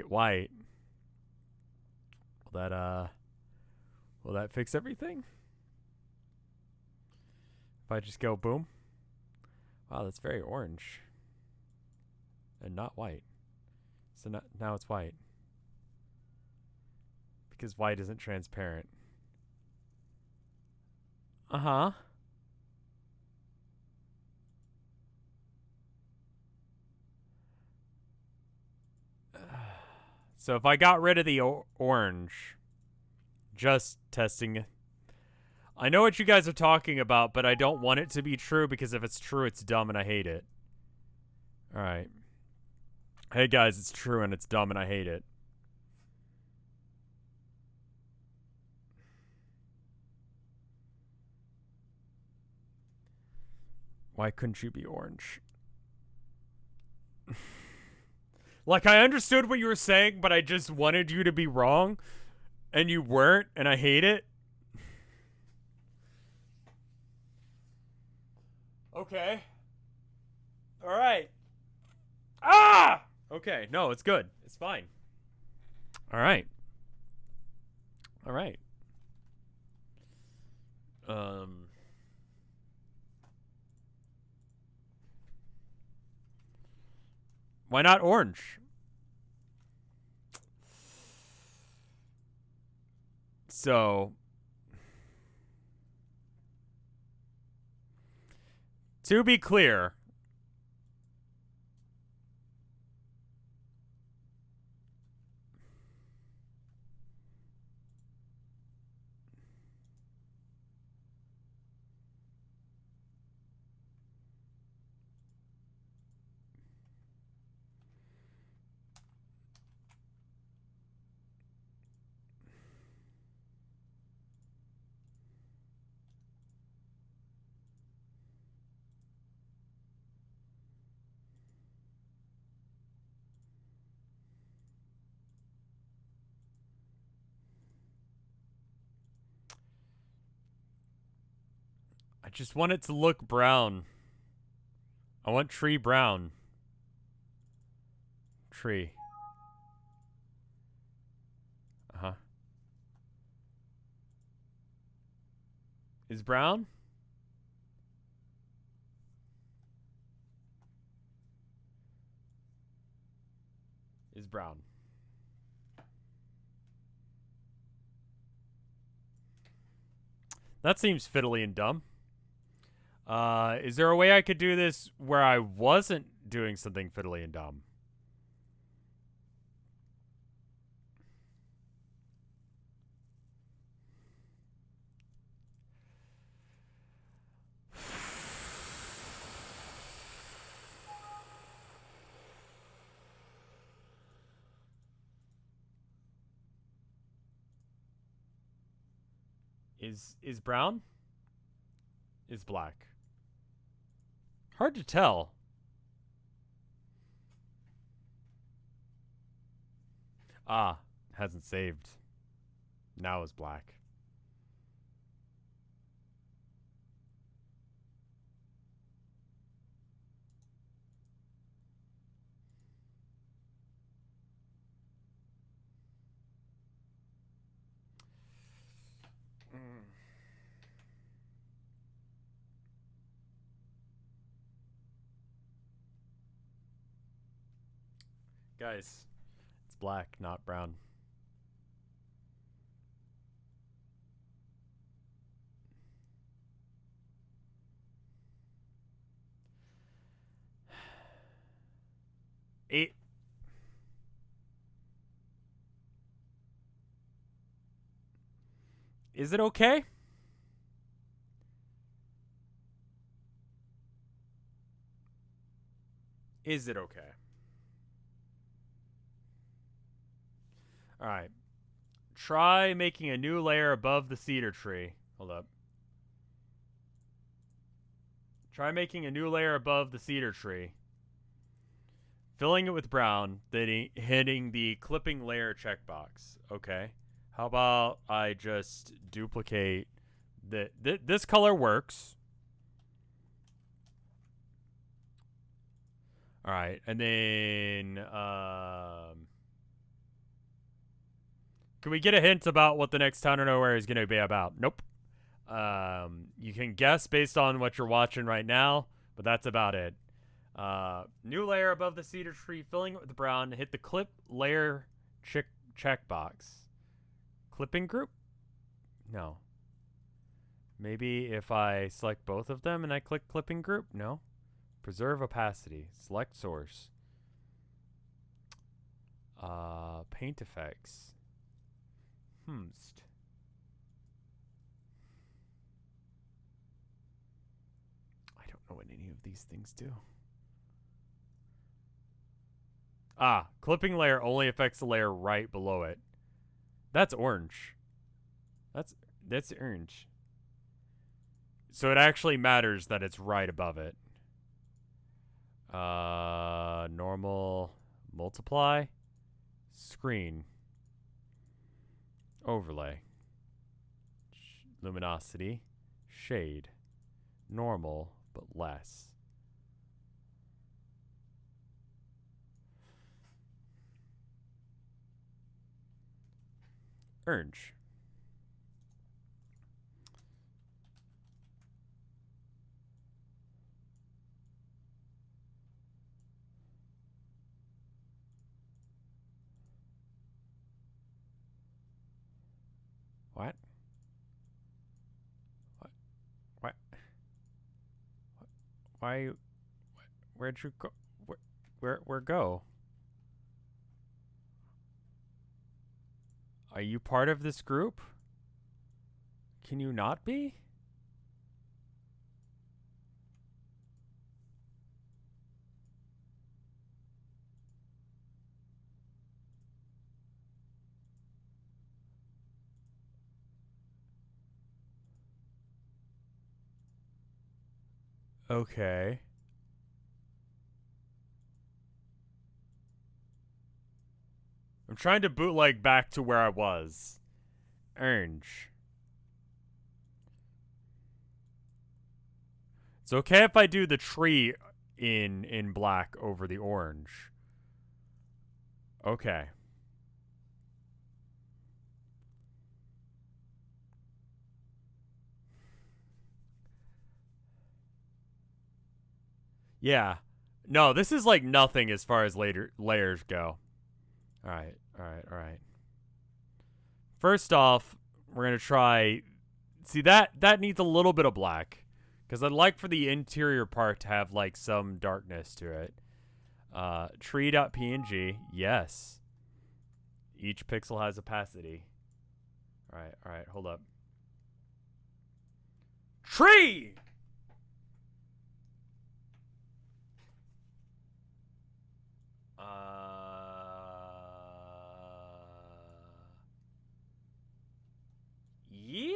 A: white, will that fix everything? If I just go boom. Wow, that's very orange. And not white. So now it's white. Because white isn't transparent. Uh-huh. So if I got rid of the orange, just testing. I know what you guys are talking about, but I don't want it to be true because if it's true, it's dumb and I hate it. All right. Hey guys, it's true and it's dumb and I hate it. Why couldn't you be orange? Like, I understood what you were saying, but I just wanted you to be wrong, and you weren't, and I hate it. Okay. All right. Ah! Okay, no, it's good. It's fine. All right. All right. Why not orange? So, to be clear, I just want it to look brown. I want tree brown. Tree. Uh-huh. Is brown? Is brown. That seems fiddly and dumb. Is there a way I could do this where I wasn't doing something fiddly and dumb? Is brown? Is black? Hard to tell. Ah, hasn't saved. Now is black. Guys, it's black, not brown. Eight. Is it okay? Is it okay? Alright. Try making a new layer above the cedar tree. Hold up. Try making a new layer above the cedar tree. Filling it with brown, then hitting the clipping layer checkbox. Okay. How about I just duplicate this color works. Alright, and then can we get a hint about what the next Town of Nowhere is going to be about? Nope. You can guess based on what you're watching right now, but that's about it. New layer above the cedar tree, filling it with brown. Hit the clip layer checkbox. Clipping group? No. Maybe if I select both of them and I click clipping group? No. Preserve opacity. Select source. Paint effects. I don't know what any of these things do. Clipping layer only affects the layer right below it. That's orange. That's orange. So it actually matters that it's right above it. Normal, multiply, screen, overlay, luminosity, shade, normal, but less. Orange. What? What? Why? Where'd you go? Where go? Are you part of this group? Can you not be? Okay. I'm trying to bootleg back to where I was. Orange. It's okay if I do the tree in black over the orange. Okay. Yeah. No, this is like nothing as far as layers go. Alright. First off, we're going to try... See, that needs a little bit of black. Because I'd like for the interior part to have, like, some darkness to it. Tree.png. Yes. Each pixel has opacity. Alright, hold up. Tree! Yeah?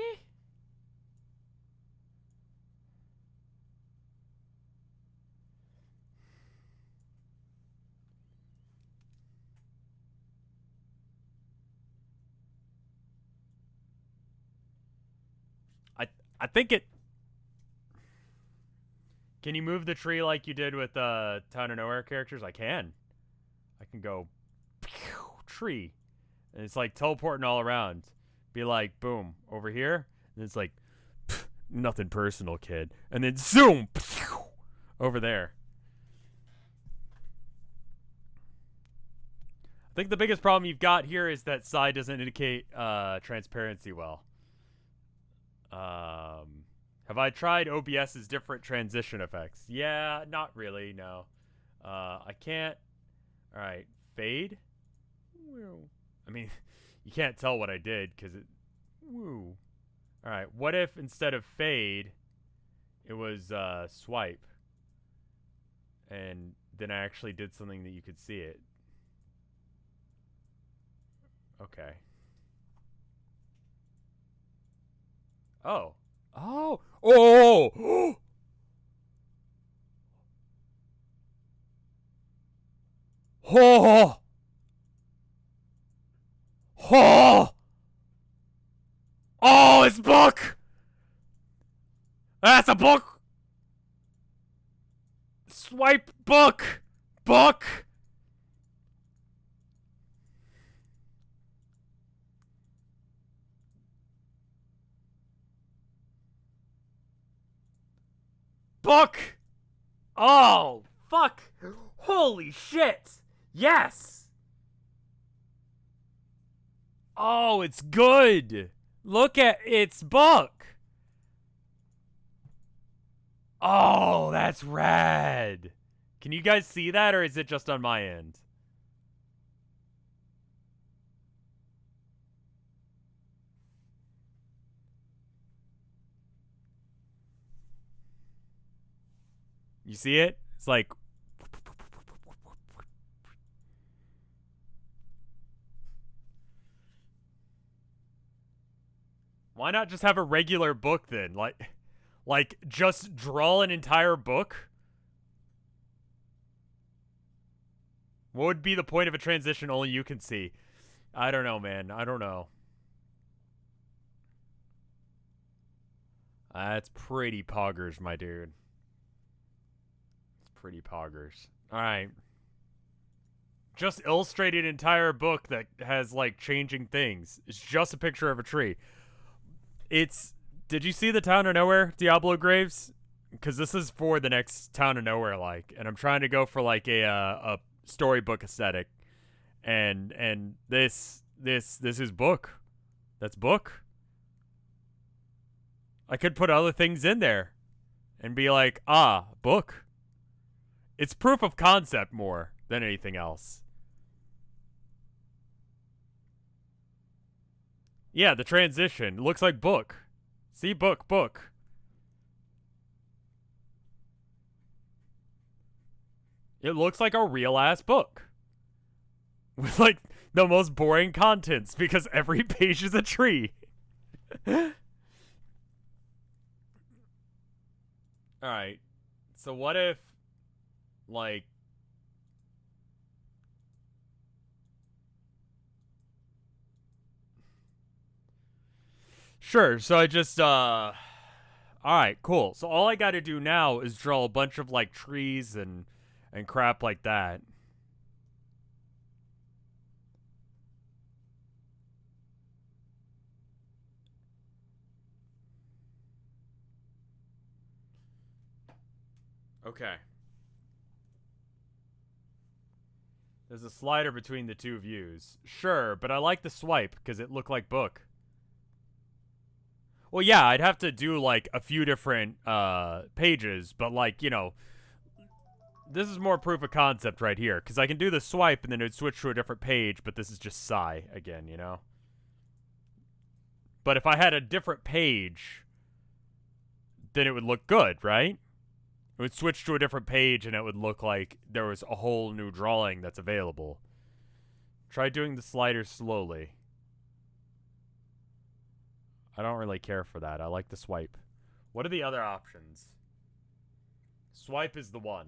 A: I think it... Can you move the tree like you did with Town of Nowhere characters? I can. I can go... Tree. And it's like teleporting all around. Be like, boom, over here. And it's like, nothing personal, kid. And then zoom, over there. I think the biggest problem you've got here is that side doesn't indicate transparency well. Have I tried OBS's different transition effects? Yeah, not really, no. I can't... Alright, fade? I mean, you can't tell what I did, because it... Woo. Alright, what if instead of fade, it was swipe? And then I actually did something that you could see it. Okay. Oh. Oh! Oh! Oh! Oh! Oh, it's book! That's a book! Swipe book! Book! Book! Oh, fuck! Holy shit! Yes! Oh, it's good! Look at its book! Oh, that's rad. Can you guys see that, or is it just on my end? You see it? It's like... Why not just have a regular book then? Like just draw an entire book? What would be the point of a transition only you can see? I don't know, man. I don't know. That's pretty poggers, my dude. It's pretty poggers. Alright. Just illustrated an entire book that has, like, changing things. It's just a picture of a tree. It's... Did you see the Town of Nowhere, Diablo Graves? Because this is for the next Town of Nowhere, like. And I'm trying to go for, like, a storybook aesthetic. And this is book. That's book. I could put other things in there and be like, book. It's proof of concept more than anything else. Yeah, the transition. It looks like book. See, book. It looks like a real-ass book. With, like, the most boring contents because every page is a tree. Alright. So what if, like... Sure, so I just, Alright, cool. So all I gotta do now is draw a bunch of, like, trees and crap like that. Okay. There's a slider between the two views. Sure, but I like the swipe because it looked like book. Well, yeah, I'd have to do, like, a few different, pages, but, like, you know, this is more proof of concept right here, because I can do the swipe and then it would switch to a different page, but this is just Psy again, you know? But if I had a different page, then it would look good, right? It would switch to a different page and it would look like there was a whole new drawing that's available. Try doing the sliders slowly. I don't really care for that. I like the swipe. What are the other options? Swipe is the one.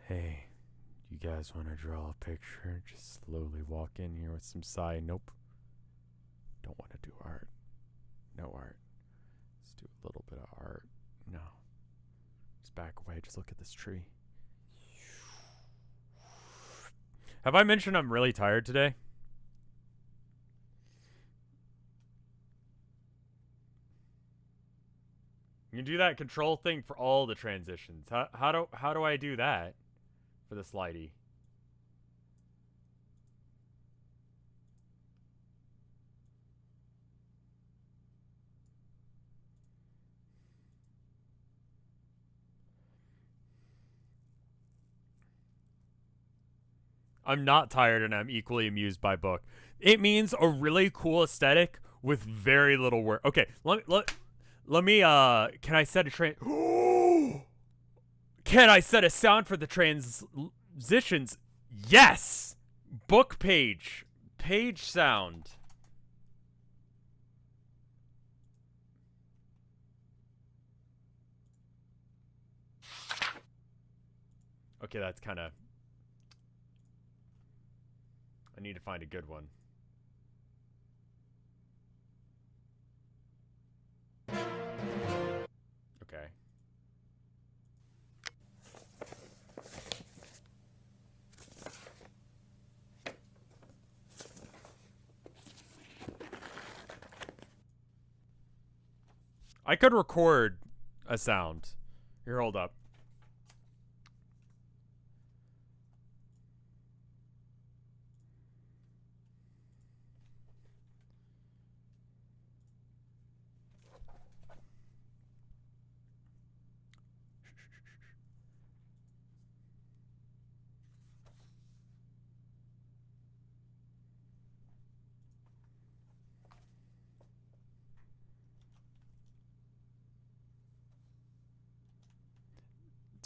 A: Hey, you guys want to draw a picture? Just slowly walk in here with some Psy. Nope. Don't want to do art. No art. Let's do a little bit of art. No. Just back away. Just look at this tree. Have I mentioned I'm really tired today? You can do that control thing for all the transitions. How do I do that for the slidey? I'm not tired and I'm equally amused by book. It means a really cool aesthetic with very little work. Okay, let me can I set a Can I set a sound for the transitions? Yes. Book page. Page sound. Okay, that's kind of... I need to find a good one. Okay. I could record a sound. Here, hold up.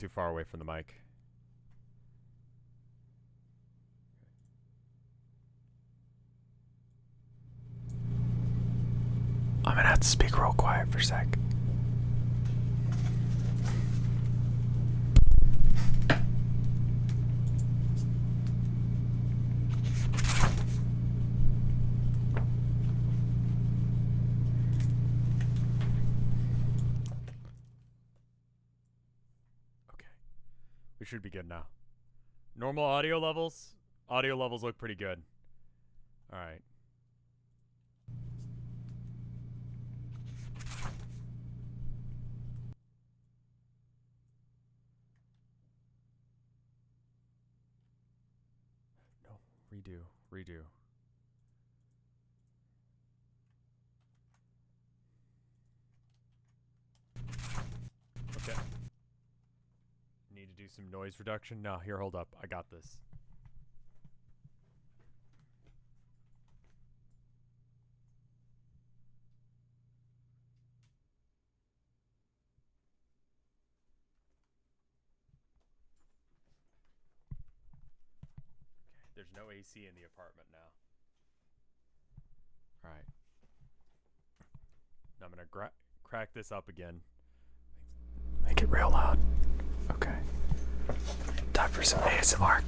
A: too far away from the mic.
B: I'm gonna have to speak real quiet for a sec.
A: Okay. We should be good now. Normal audio levels? Audio levels look pretty good. Alright. No. Redo. Okay. Need to do some noise reduction? No, here, hold up. I got this. Okay, there's no AC in the apartment now. Alright. Now I'm gonna crack this up again.
B: Make it real loud. Okay. Time for some ASMR.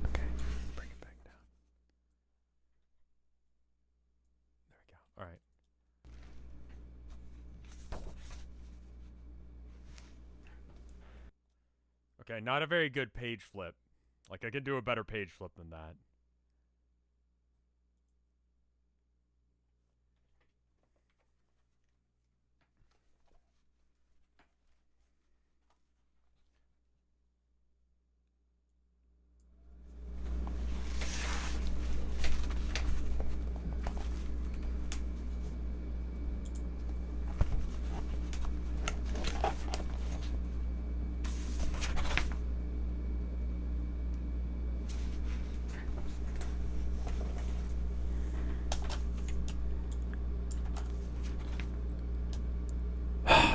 B: Okay, bring it back down.
A: There we go. Alright. Okay, not a very good page flip. Like, I could do a better page flip than that.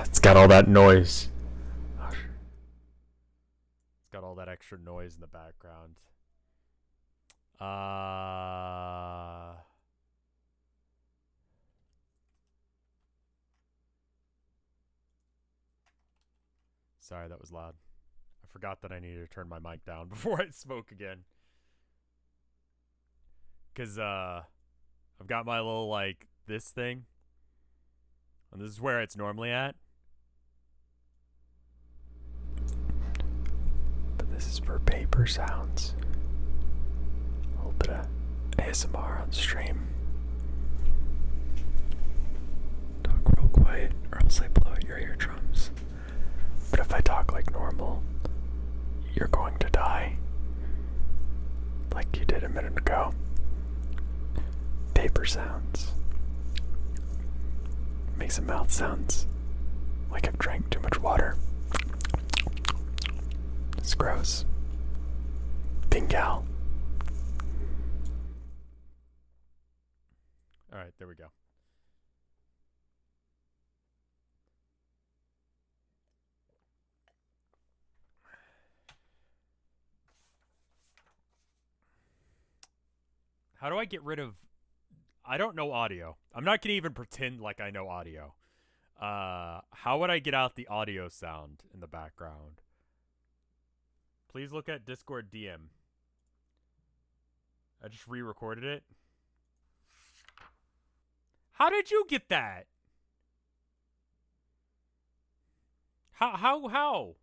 B: It's got all that noise.
A: It's got all that extra noise in the background. Sorry, that was loud. I forgot that I needed to turn my mic down before I spoke again. Because, I've got my little, like, this thing. And this is where it's normally at.
B: But this is for paper sounds. A little bit of ASMR on stream. Talk real quiet or else I blow out your eardrums. But if I talk like normal, you're going to die. Like you did a minute ago. Paper sounds. Make some mouth sounds. Like I've drank too much water. It's gross. Bingal.
A: Alright, there we go. How do I get rid of... I don't know audio. I'm not going to even pretend like I know audio. How would I get out the audio sound in the background? Please look at Discord DM. I just re-recorded it. How did you get that? How?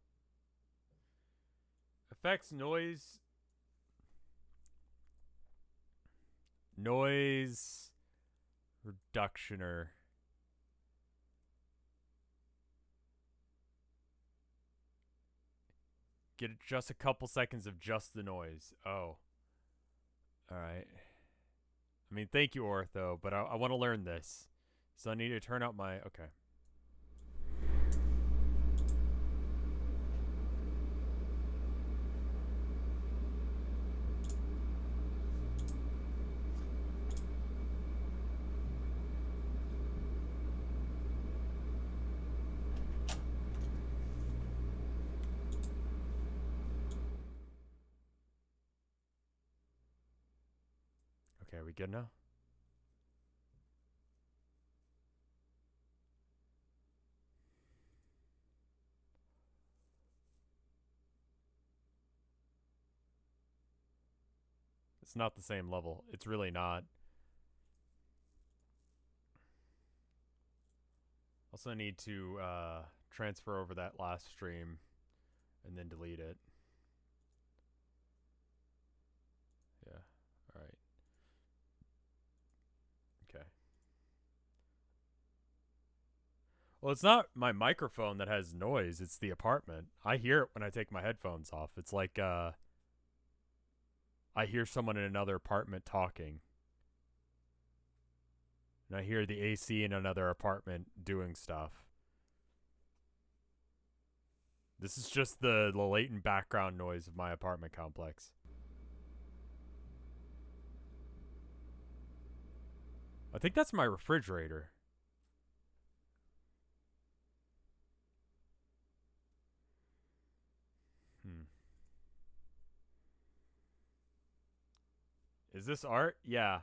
A: Effects, noise... Noise reductioner. Get just a couple seconds of just the noise. Oh. Alright. I mean, thank you, Ortho, but I want to learn this. So I need to turn out my... Okay. Okay, we good now? It's not the same level. It's really not. Also need to transfer over that last stream and then delete it. Yeah. All right. Okay. Well, it's not my microphone that has noise. It's the apartment. I hear it when I take my headphones off. It's like I hear someone in another apartment talking. And I hear the AC in another apartment doing stuff. This is just the latent background noise of my apartment complex. I think that's my refrigerator. Is this art? Yeah.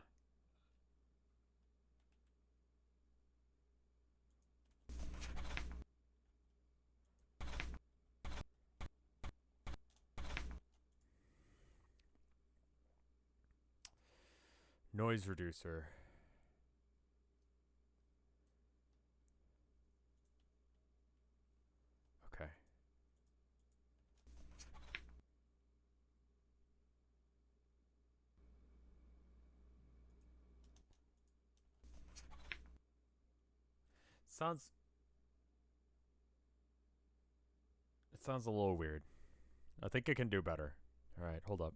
A: Noise reducer. Okay. It sounds a little weird. I think it can do better. All right, hold up.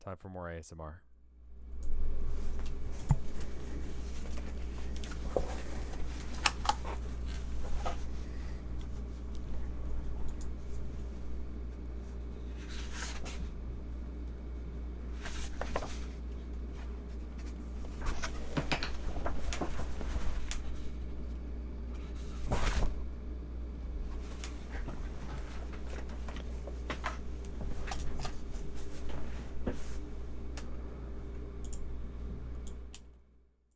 A: Time for more ASMR.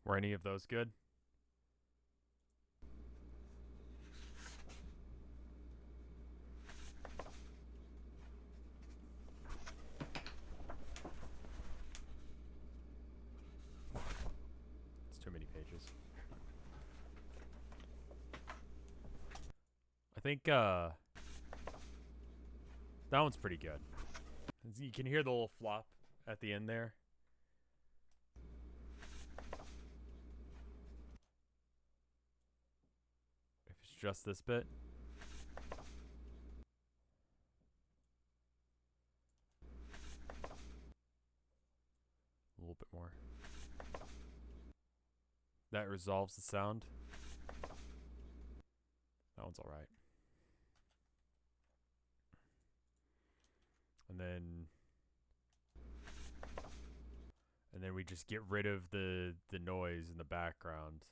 A: Were any of those good? It's too many pages. I think that one's pretty good. You can hear the little flop at the end there. If it's just this bit. A little bit more. That resolves the sound. That one's alright. And then we just get rid of the noise in the background.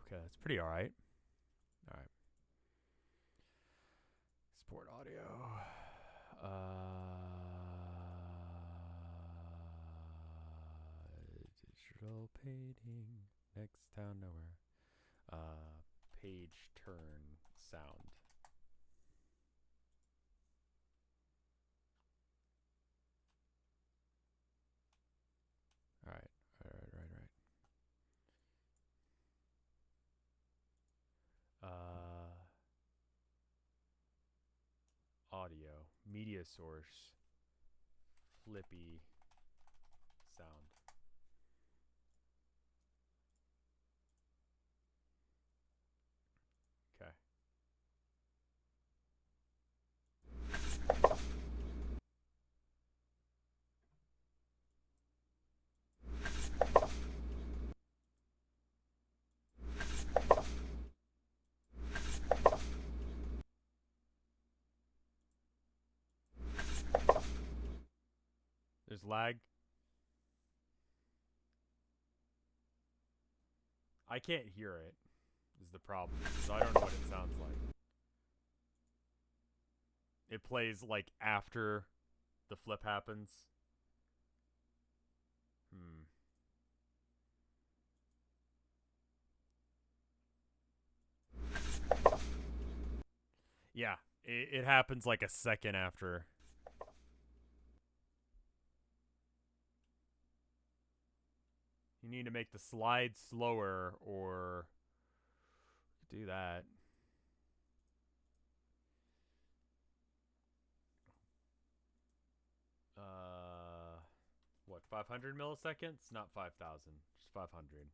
A: Okay, that's pretty alright. Alright. Export audio. Digital painting. Next town nowhere. Page turn sound. Alright. Audio. Media source. Flippy sound. Okay. There's lag. I can't hear it, is the problem. So I don't know what it sounds like. It plays like after the flip happens. Yeah, it happens like a second after. You need to make the slide slower or do that. What, 500 milliseconds? Not 5,000, just 500.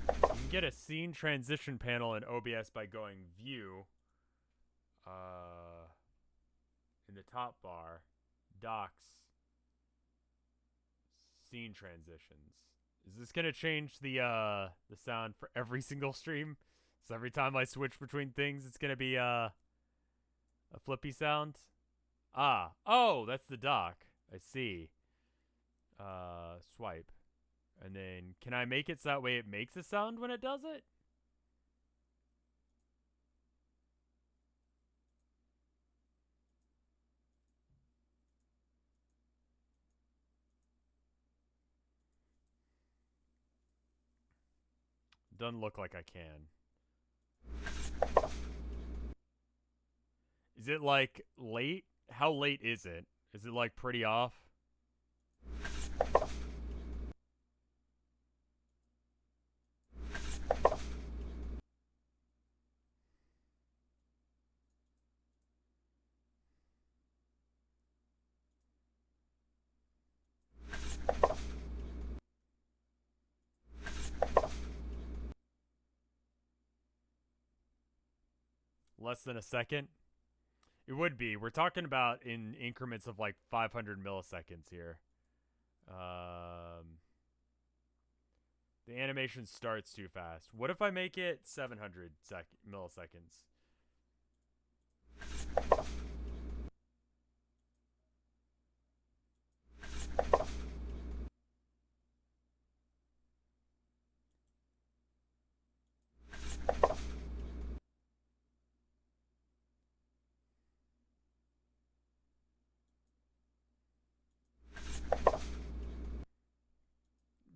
A: You can get a scene transition panel in OBS by going View, in the top bar, Docs, Scene Transitions. Is this gonna change the sound for every single stream? So every time I switch between things, it's gonna be a flippy sound. Oh, that's the dock. I see. Swipe. And then, can I make it so that way it makes a sound when it does it? Doesn't look like I can. Is it like late? How late is it? Is it like pretty off? Less than a second? It would be. We're talking about in increments of like 500 milliseconds here. The animation starts too fast. What if I make it 700 milliseconds?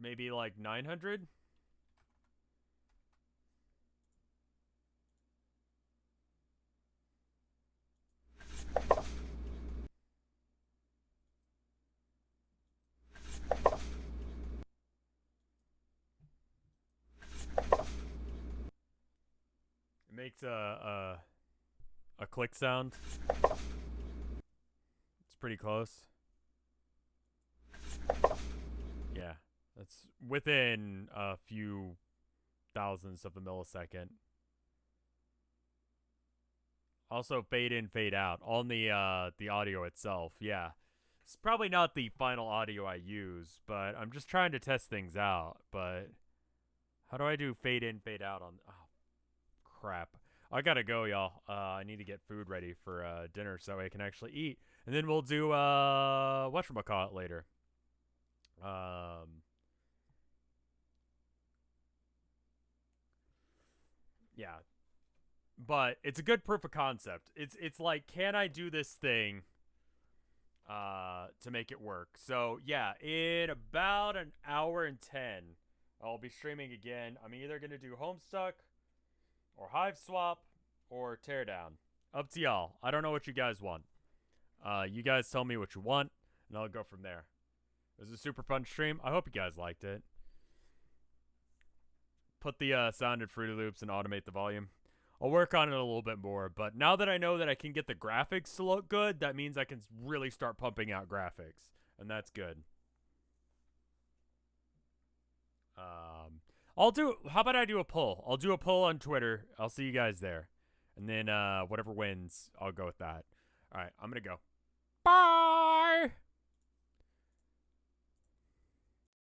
A: Maybe like 900? It makes a click sound. It's pretty close. Yeah, that's within a few thousandths of a millisecond. Also, fade in, fade out on the audio itself. Yeah, it's probably not the final audio I use, but I'm just trying to test things out. But how do I do fade in, fade out on? Oh, crap! I gotta go, y'all. I need to get food ready for dinner so I can actually eat, and then we'll do whatchamacallit later. Yeah, but it's a good proof of concept. It's like, can I do this thing to make it work? So yeah, in about an hour and 10, I'll be streaming again. I'm either gonna do Homestuck or Hive Swap or Teardown. Up to y'all. I don't know what you guys want. You guys tell me what you want, and I'll go from there. It was a super fun stream. I hope you guys liked it. Put the sound in Fruity Loops and automate the volume. I'll work on it a little bit more, but now that I know that I can get the graphics to look good, that means I can really start pumping out graphics, and that's good. How about I do a poll? I'll do a poll on Twitter. I'll see you guys there. And then whatever wins, I'll go with that. All right, I'm gonna go.